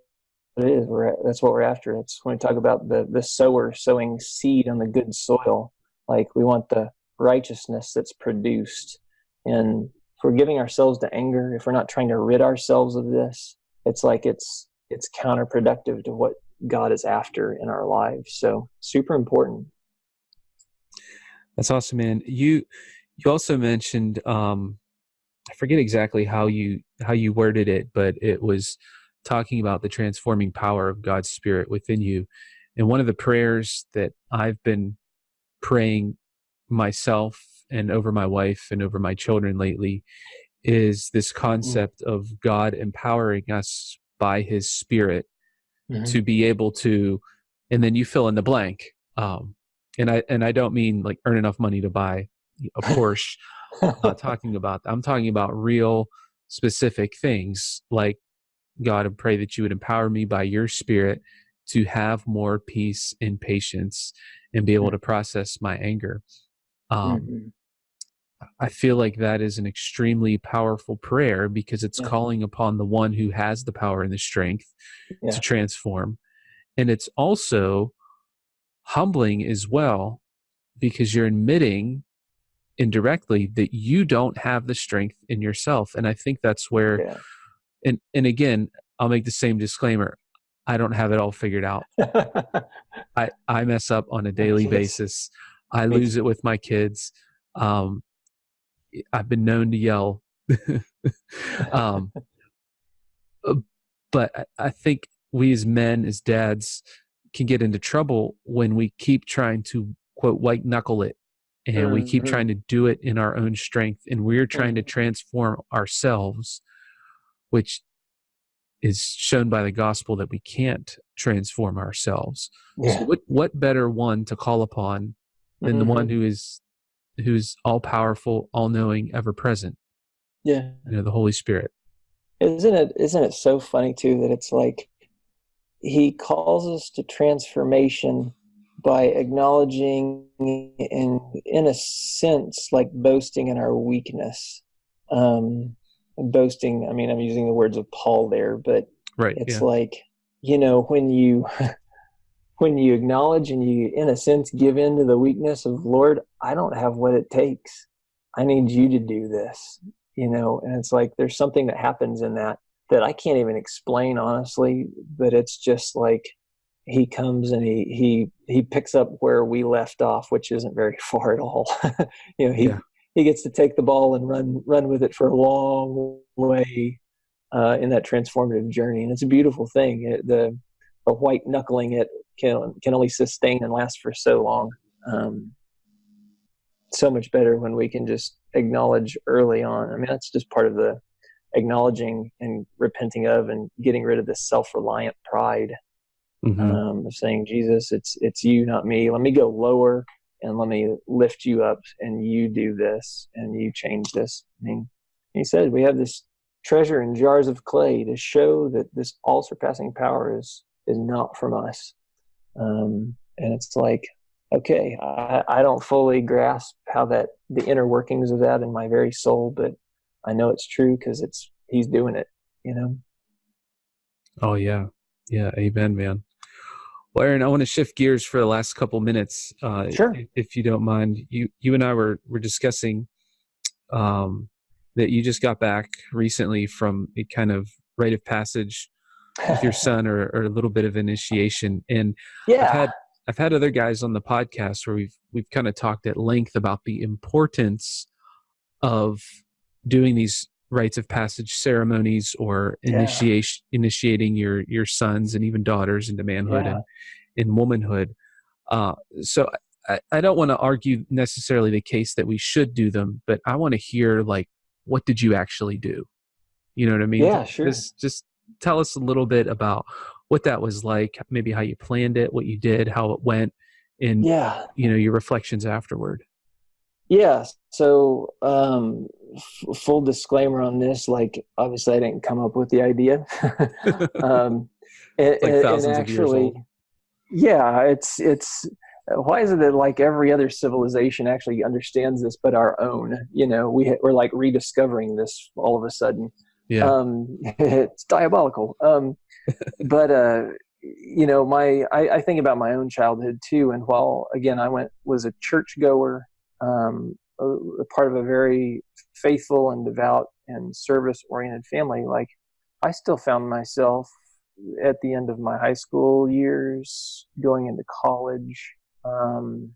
it is. That's what we're after. It's when we talk about the sower sowing seed on the good soil. Like, we want the righteousness that's produced. And if we're giving ourselves to anger, if we're not trying to rid ourselves of this, it's like it's counterproductive to what God is after in our lives. So super important. That's awesome, man. You also mentioned, I forget exactly how you worded it, but it was talking about the transforming power of God's Spirit within you. And one of the prayers that I've been praying myself and over my wife and over my children lately is this concept of God empowering us by His Spirit to be able to, and then you fill in the blank. And I don't mean like earn enough money to buy a Porsche. I'm not talking about that. I'm talking about real specific things like, God, I pray that you would empower me by your Spirit to have more peace and patience and be able to process my anger. Mm-hmm. I feel like that is an extremely powerful prayer because it's Yeah. calling upon the one who has the power and the strength to Yeah. transform. And it's also humbling as well because you're admitting indirectly that you don't have the strength in yourself. And I think that's where, Yeah. and again, I'll make the same disclaimer. I don't have it all figured out. I mess up on a daily Yes. basis. I Me lose too. it with my kids. Um, I've been known to yell. um, but I think we as men, as dads, can get into trouble when we keep trying to, quote, white knuckle it, and we keep Mm-hmm. trying to do it in our own strength, and we're trying to Mm-hmm. transform ourselves, which is shown by the gospel that we can't transform ourselves. So Yeah. what better one to call upon than the one Mm-hmm. who's all powerful, all knowing, ever present, Yeah. the Holy Spirit. Isn't it so funny too that it's like he calls us to transformation by acknowledging and in a sense like boasting in our weakness. Boasting, I mean, I'm using the words of Paul there, but Right. it's Yeah. like, when you when you acknowledge and you in a sense give in to the weakness of, Lord, I don't have what it takes, I need you to do this. And it's like there's something that happens in that I can't even explain honestly, but it's just like he comes and he picks up where we left off, which isn't very far at all. Yeah. He gets to take the ball and run with it for a long way in that transformative journey, and it's a beautiful thing. The white knuckling it can only sustain and last for so long. Um, so much better when we can just acknowledge early on. I mean, that's just part of the acknowledging and repenting of and getting rid of this self-reliant pride, Mm-hmm. of saying, Jesus, it's you, not me. Let me go lower and let me lift you up, and you do this and you change this. I mean, he said we have this treasure in jars of clay to show that this all-surpassing power is not from us. And it's like, okay, I don't fully grasp how the inner workings of that in my very soul, but I know it's true because he's doing it. Oh yeah. Yeah. Amen, man. Well, Aaron, I want to shift gears for the last couple minutes, Sure. if you don't mind. You and I were discussing that you just got back recently from a kind of rite of passage with your son, or a little bit of initiation. And I've Yeah. had I've had other guys on the podcast where we've kind of talked at length about the importance of doing these rites of passage ceremonies, or Yeah. initiating your sons and even daughters into manhood Yeah. and in womanhood. So I don't want to argue necessarily the case that we should do them, but I want to hear, like, what did you actually do? You know what I mean? Yeah, sure. Just tell us a little bit about what that was like, maybe how you planned it, what you did, how it went, and Yeah. your reflections afterward. Yeah. So, full disclaimer on this, like, obviously I didn't come up with the idea. um, and, It's like and thousands of years actually, old. yeah, it's why is it that like every other civilization actually understands this, but our own, we're like rediscovering this all of a sudden. Yeah. It's diabolical. But I think about my own childhood too, and while again was a churchgoer, a part of a very faithful and devout and service oriented family, like I still found myself at the end of my high school years going into college, um,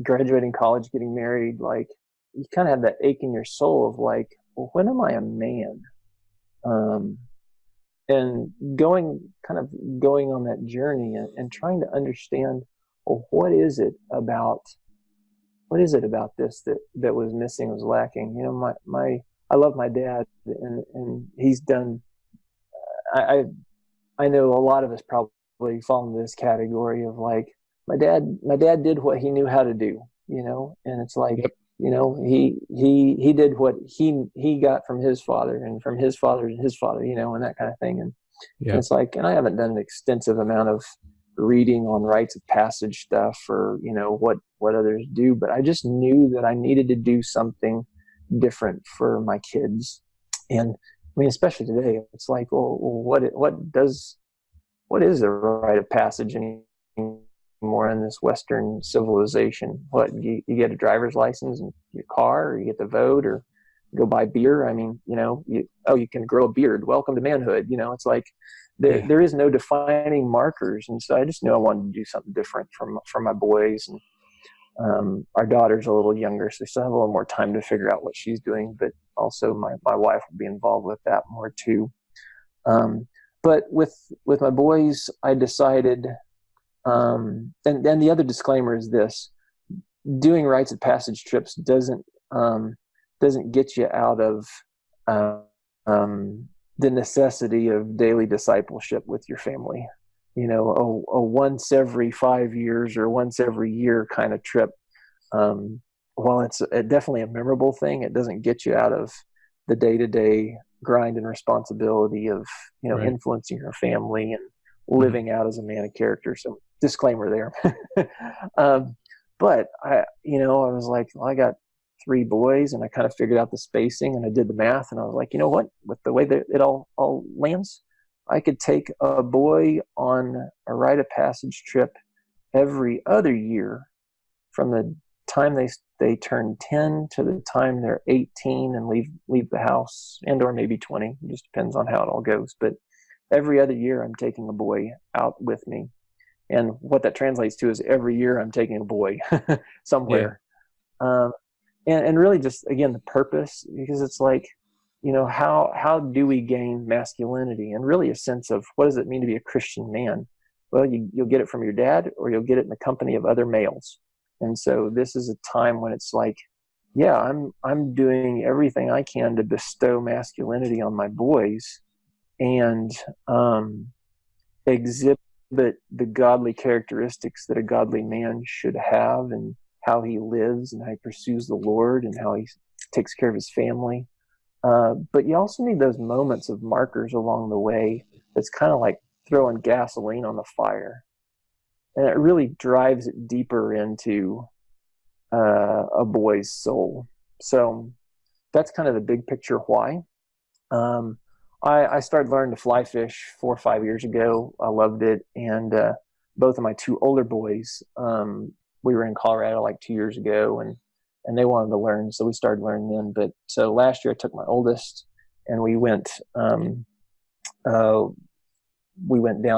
graduating college, getting married, like you kind of have that ache in your soul of like, well, when am I a man? um, and going on that journey and trying to understand, well, what is it about this that was missing, was lacking. My I love my dad, and he's done. I I know a lot of us probably fall into this category of like, my dad did what he knew how to do, and it's like Yep. he did what he got from his father and from his father to his father, and that kind of thing. And it's like, and I haven't done an extensive amount of reading on rites of passage stuff or, what others do, but I just knew that I needed to do something different for my kids. And I mean, especially today, it's like, well, what is a rite of passage anymore in this Western civilization? What, you get a driver's license and your car, or you get to vote, or go buy beer? I mean, you can grow a beard. Welcome to manhood. It's like there is no defining markers. And so I just knew I wanted to do something different for my boys. And our daughter's a little younger, so we still have a little more time to figure out what she's doing. But also my wife will be involved with that more too. But with my boys, I decided, and the other disclaimer is this: doing rites of passage trips doesn't get you out of the necessity of daily discipleship with your family. A once every 5 years or once every year kind of trip, while it's definitely a memorable thing, it doesn't get you out of the day-to-day grind and responsibility of Right. influencing your family and living out as a man of character. So disclaimer there. But I was like, well, I got 3 boys, and I kind of figured out the spacing, and I did the math, and I was like, you know what, with the way that it all lands, I could take a boy on a rite of passage trip every other year from the time they turn 10 to the time they're 18 and leave the house, and or maybe 20. It just depends on how it all goes. But every other year I'm taking a boy out with me. And what that translates to is every year I'm taking a boy somewhere. Yeah. And really just, again, the purpose, because it's like, how do we gain masculinity, and really a sense of what does it mean to be a Christian man? Well, you'll get it from your dad, or you'll get it in the company of other males. And so this is a time when it's like, yeah, I'm doing everything I can to bestow masculinity on my boys and exhibit the godly characteristics that a godly man should have, and how he lives and how he pursues the Lord and how he takes care of his family. But you also need those moments of markers along the way that's kind of like throwing gasoline on the fire. And it really drives it deeper into a boy's soul. So that's kind of the big picture why. I started learning to fly fish 4 or 5 years ago. I loved it. And both of my 2 older boys, we were in Colorado like 2 years ago, and they wanted to learn, so we started learning then. But so last year I took my oldest, and we went down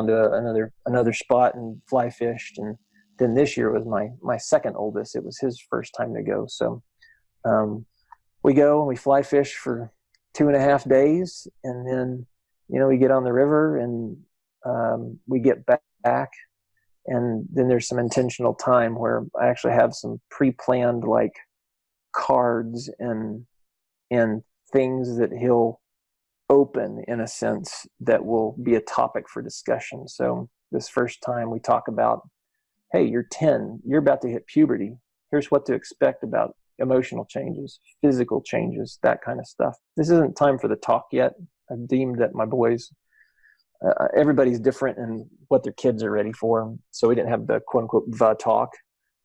to another spot and fly fished. And then this year was my second oldest. It was his first time to go. So we go and we fly fish for 2.5 days, and then we get on the river, and we get back, and then there's some intentional time where I actually have some pre-planned like cards and things that he'll open, in a sense, that will be a topic for discussion. So this first time we talk about, hey, you're 10, you're about to hit puberty. Here's what to expect about emotional changes, physical changes, that kind of stuff. This isn't time for the talk yet. I've deemed that my boys, everybody's different in what their kids are ready for. So we didn't have the quote unquote the talk.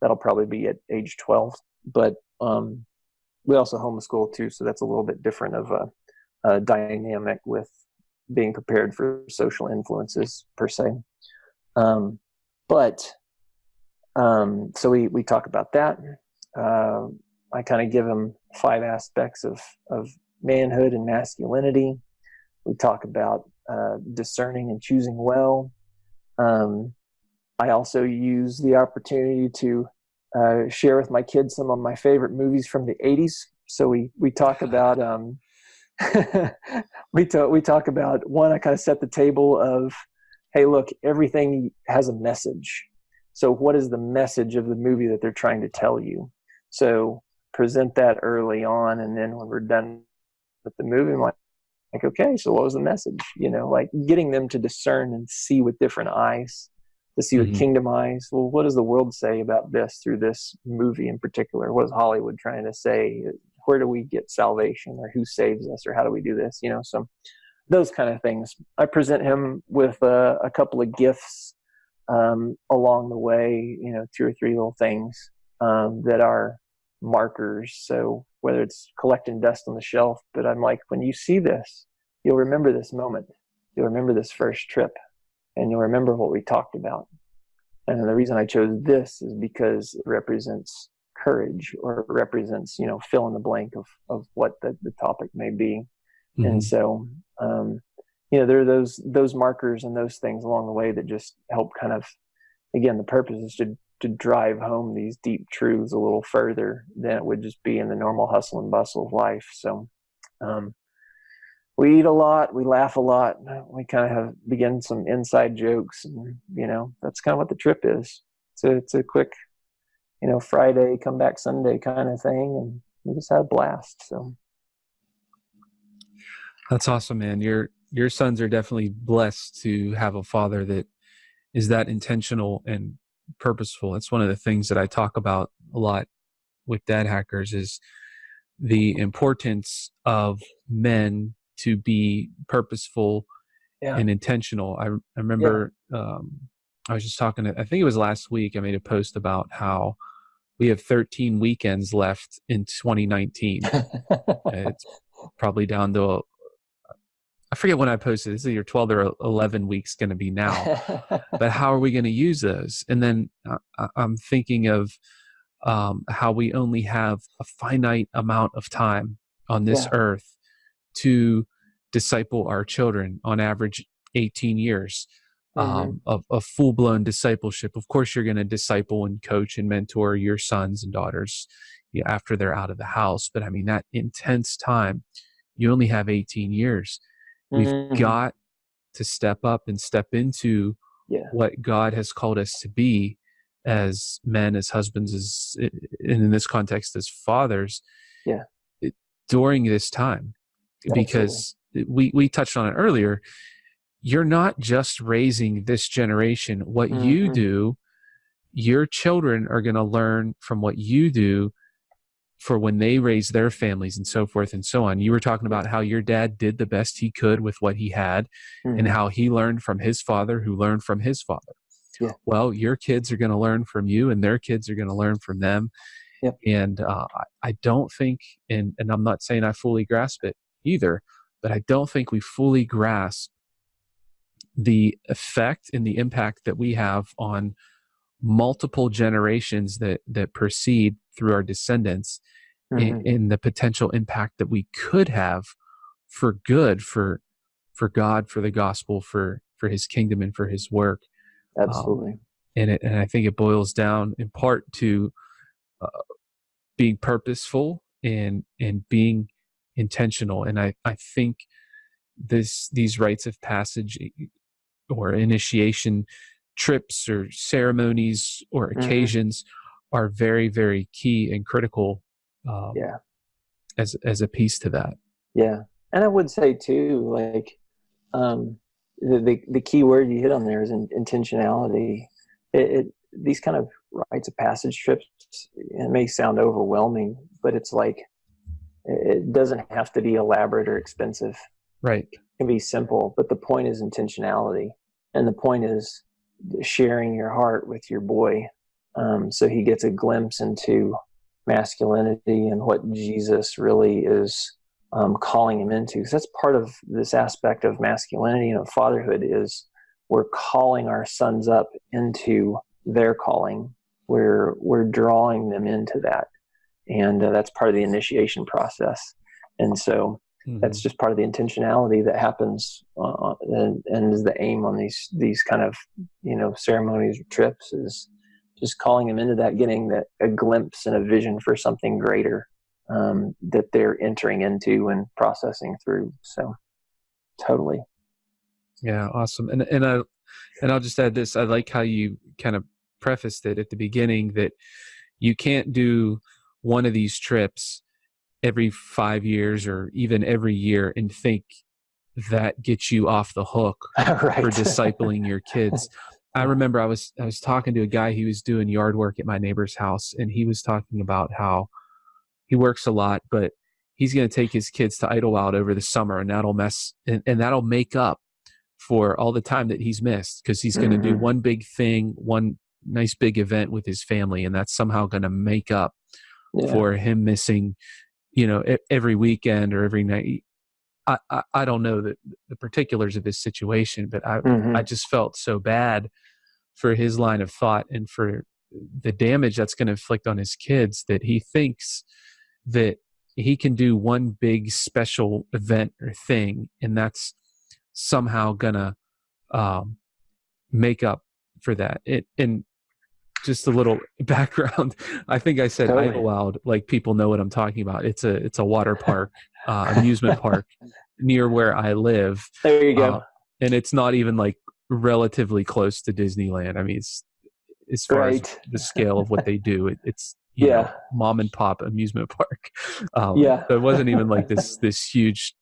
That'll probably be at age 12. But we also homeschool too. So that's a little bit different of a dynamic with being prepared for social influences per se. So we talk about that. I kind of give them 5 aspects of manhood and masculinity. We talk about discerning and choosing well. I also use the opportunity to share with my kids some of my favorite movies from the 80s. So we talk about we talk about one. I kind of set the table of, hey, look, everything has a message. So what is the message of the movie that they're trying to tell you? So present that early on, and then when we're done with the movie, I'm like, okay, so what was the message? Like getting them to discern and see with different eyes to see with Mm-hmm. kingdom eyes. Well, what does the world say about this through this movie in particular? What is Hollywood trying to say? Where do we get salvation, or who saves us, or how do we do this? So those kind of things. I present him with a couple of gifts along the way, 2 or 3 little things that are markers. So whether it's collecting dust on the shelf, but I'm like, when you see this, you'll remember this moment. You'll remember this first trip, and you'll remember what we talked about. And the reason I chose this is because it represents courage, or it represents, fill in the blank of what the topic may be. Mm-hmm. And so, there are those markers and those things along the way that just help kind of, again, the purpose is to drive home these deep truths a little further than it would just be in the normal hustle and bustle of life. So, we eat a lot, we laugh a lot, we kind of begin some inside jokes, and, that's kind of what the trip is. So it's a quick, Friday, come back Sunday kind of thing. And we just had a blast. So. That's awesome, man. Your sons are definitely blessed to have a father that is that intentional and purposeful. It's one of the things that I talk about a lot with Dad Hackers, is the importance of men to be purposeful and intentional. I remember I was just talking I think it was last week, I made a post about how we have 13 weekends left in 2019. It's probably down to I forget when I posted. It's either 12 or 11 weeks going to be now. But how are we going to use those? And then I'm thinking of how we only have a finite amount of time on this earth to disciple our children, on average 18 years of full-blown discipleship. Of course, you're going to disciple and coach and mentor your sons and daughters after they're out of the house. But I mean, that intense time, you only have 18 years. We've got to step up and step into what God has called us to be as men, as husbands, as in this context, as fathers, during this time. Because we touched on it earlier, you're not just raising this generation. What you do, your children are going to learn from what you do for when they raise their families, and so forth and so on. You were talking about how your dad did the best he could with what he had, and how he learned from his father, who learned from his father. Well, your kids are going to learn from you, and their kids are going to learn from them. And I don't think, and I'm not saying I fully grasp it either, but I don't think we fully grasp the effect and the impact that we have on multiple generations that proceed through our descendants, in the potential impact that we could have for good, for God, for the gospel, for his kingdom, and for his work. Absolutely. And I think it boils down in part to being purposeful and being intentional. And I think these rites of passage or initiation trips or ceremonies or occasions are very, very key and critical as a piece to that. Yeah. And I would say too, like, the key word you hit on there is intentionality. These kind of rites of passage trips, it may sound overwhelming, but it's like, it doesn't have to be elaborate or expensive. Right. It can be simple, but the point is intentionality. And the point is sharing your heart with your boy, so he gets a glimpse into masculinity and what Jesus really is calling him into. Because that's part of this aspect of masculinity and of fatherhood, is we're calling our sons up into their calling. We're drawing them into that. And that's part of the initiation process. And so that's just part of the intentionality that happens and is the aim on these kind of, ceremonies or trips, is just calling them into that, getting a glimpse and a vision for something greater that they're entering into and processing through. So totally. Yeah. Awesome. And I'll just add this. I like how you kind of prefaced it at the beginning, that you can't do one of these trips every 5 years or even every year and think that gets you off the hook Right. for discipling your kids. I remember I was talking to a guy. He was doing yard work at my neighbor's house, and he was talking about how he works a lot, but he's going to take his kids to Idlewild over the summer, and that'll make up for all the time that he's missed, because he's going to do one big thing, one nice big event with his family, and that's somehow going to make up for him missing, every weekend or every night. I don't know the particulars of his situation, but I just felt so bad for his line of thought and for the damage that's going to inflict on his kids, that he thinks that he can do one big special event or thing, and that's somehow going to make up for that. And just a little background, I think I said Idlewild, like people know what I'm talking about. It's a water park, amusement park near where I live. There you go. And it's not even like relatively close to Disneyland. I mean, it's, as far as the scale of what they do, it's mom and pop amusement park. So it wasn't even like this huge,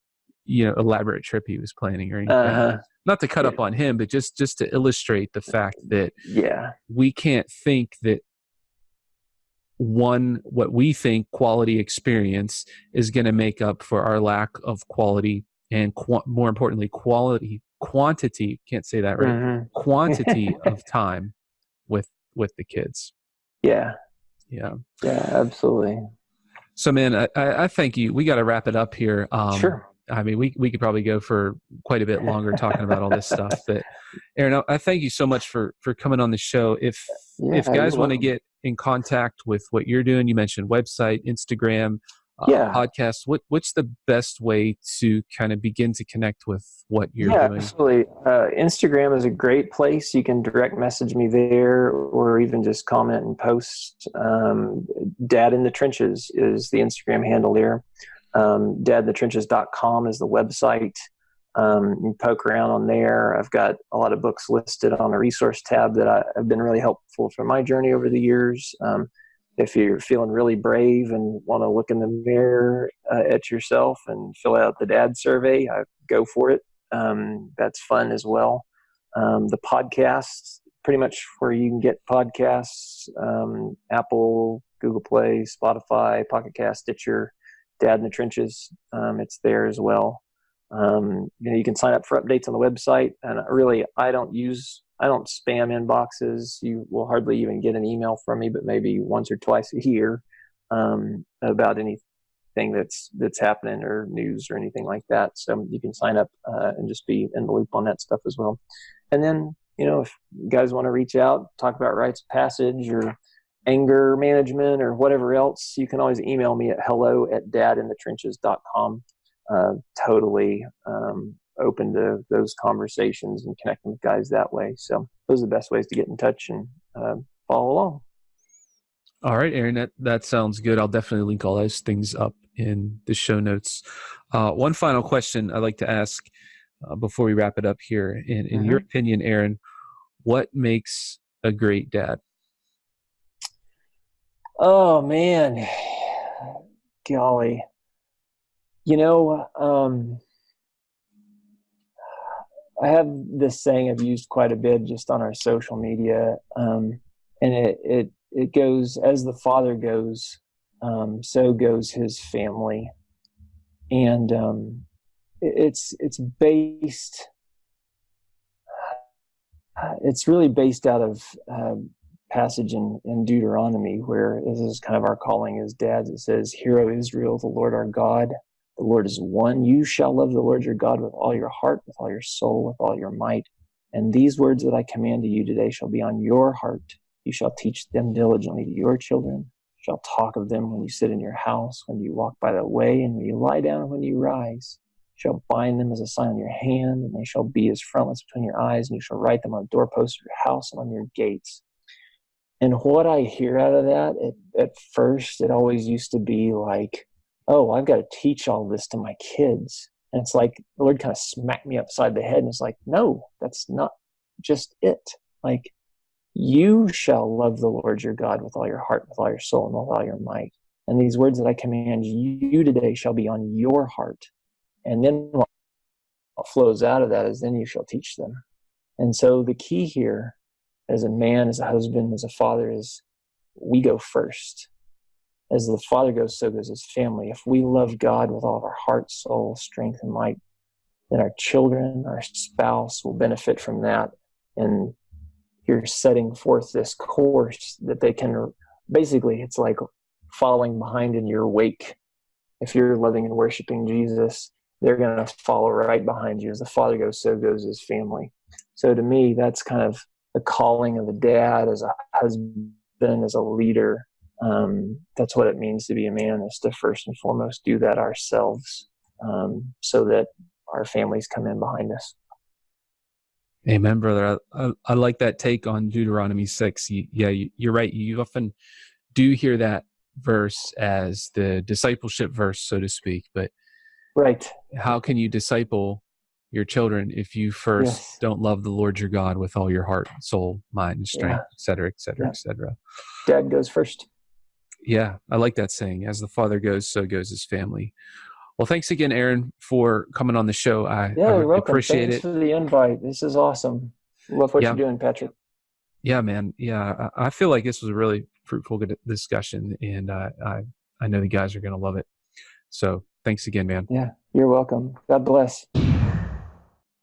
elaborate trip he was planning or anything. Not to cut up on him, but just to illustrate the fact that we can't think that what we think quality experience is going to make up for our lack of quality, and more importantly, quantity, can't say that right, quantity of time with the kids. Yeah, absolutely. So, man, I thank you. We got to wrap it up here. Sure. I mean, we could probably go for quite a bit longer talking about all this stuff. But Aaron, I thank you so much for coming on the show. If guys want to get in contact with what you're doing, you mentioned website, Instagram, podcast. What's the best way to kind of begin to connect with what you're doing? Absolutely. Instagram is a great place. You can direct message me there, or even just comment and post. Dad in the Trenches is the Instagram handle there. dadinthetrenches.com is the website. You can poke around on there. I've got a lot of books listed on the resource tab that have been really helpful for my journey over the years. If you're feeling really brave and want to look in the mirror at yourself and fill out the dad survey, go for it. That's fun as well. The podcast, pretty much where you can get podcasts, Apple, Google Play, Spotify, Pocket Cast, Stitcher, Dad in the Trenches. It's there as well. You can sign up for updates on the website. And really, I don't spam inboxes. You will hardly even get an email from me, but maybe once or twice a year about anything that's happening or news or anything like that. So you can sign up and just be in the loop on that stuff as well. And then, if you guys want to reach out, talk about rites of passage or anger management or whatever else, you can always email me at hello@dadinthetrenches.com. Totally open to those conversations and connecting with guys that way. So those are the best ways to get in touch and follow along. All right, Aaron, that sounds good. I'll definitely link all those things up in the show notes. One final question I'd like to ask before we wrap it up here. In your opinion, Aaron, what makes a great dad? Oh, man. Golly. I have this saying I've used quite a bit just on our social media, and it goes, as the father goes, so goes his family. And it's really based out of passage in Deuteronomy, where this is kind of our calling as dads. It says, "Hear, O Israel, the Lord our God, the Lord is one. You shall love the Lord your God with all your heart, with all your soul, with all your might. And these words that I command to you today shall be on your heart. You shall teach them diligently to your children. You shall talk of them when you sit in your house, when you walk by the way, and when you lie down, and when you rise. You shall bind them as a sign on your hand, and they shall be as frontlets between your eyes, and you shall write them on the doorposts of your house and on your gates." And what I hear out of that, at first, it always used to be like, oh, I've got to teach all this to my kids. And it's like the Lord kind of smacked me upside the head, and it's like, no, that's not just it. Like, you shall love the Lord your God with all your heart, with all your soul, and with all your might. And these words that I command you today shall be on your heart. And then what flows out of that is then you shall teach them. And so the key here as a man, as a husband, as a father, is we go first. As the Father goes, so goes his family. If we love God with all of our heart, soul, strength, and might, then our children, our spouse will benefit from that. And you're setting forth this course that they can, basically, it's like following behind in your wake. If you're loving and worshiping Jesus, they're going to follow right behind you. As the Father goes, so goes his family. So to me, that's kind of the calling of a dad, as a husband, as a leader. That's what it means to be a man, is to first and foremost do that ourselves, so that our families come in behind us. Amen, brother. I like that take on Deuteronomy 6. You're right. You often do hear that verse as the discipleship verse, so to speak. But right, how can you disciple your children if you first don't love the Lord your God with all your heart, soul, mind, and strength, et cetera, et cetera, et cetera? Dad goes first. Yeah, I like that saying. As the Father goes, so goes his family. Well, thanks again, Aaron, for coming on the show. I You're welcome. appreciate Thanks it. for the invite. This is awesome. Love what you're doing, Patrick. Yeah, man. Yeah, I feel like this was a really fruitful discussion, and I know the guys are going to love it. So thanks again, man. Yeah, you're welcome. God bless.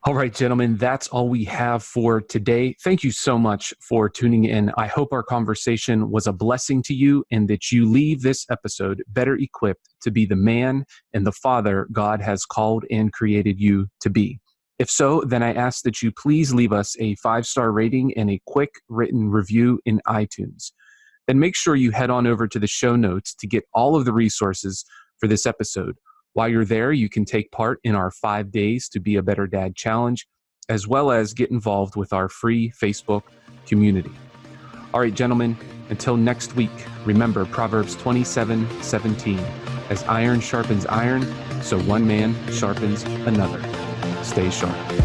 All right, gentlemen, that's all we have for today. Thank you so much for tuning in. I hope our conversation was a blessing to you and that you leave this episode better equipped to be the man and the father God has called and created you to be. If so, then I ask that you please leave us a 5-star rating and a quick written review in iTunes. Then make sure you head on over to the show notes to get all of the resources for this episode. While you're there, you can take part in our 5 Days to Be a Better Dad challenge, as well as get involved with our free Facebook community. All right, gentlemen, until next week, remember Proverbs 27:17. As iron sharpens iron, so one man sharpens another. Stay sharp.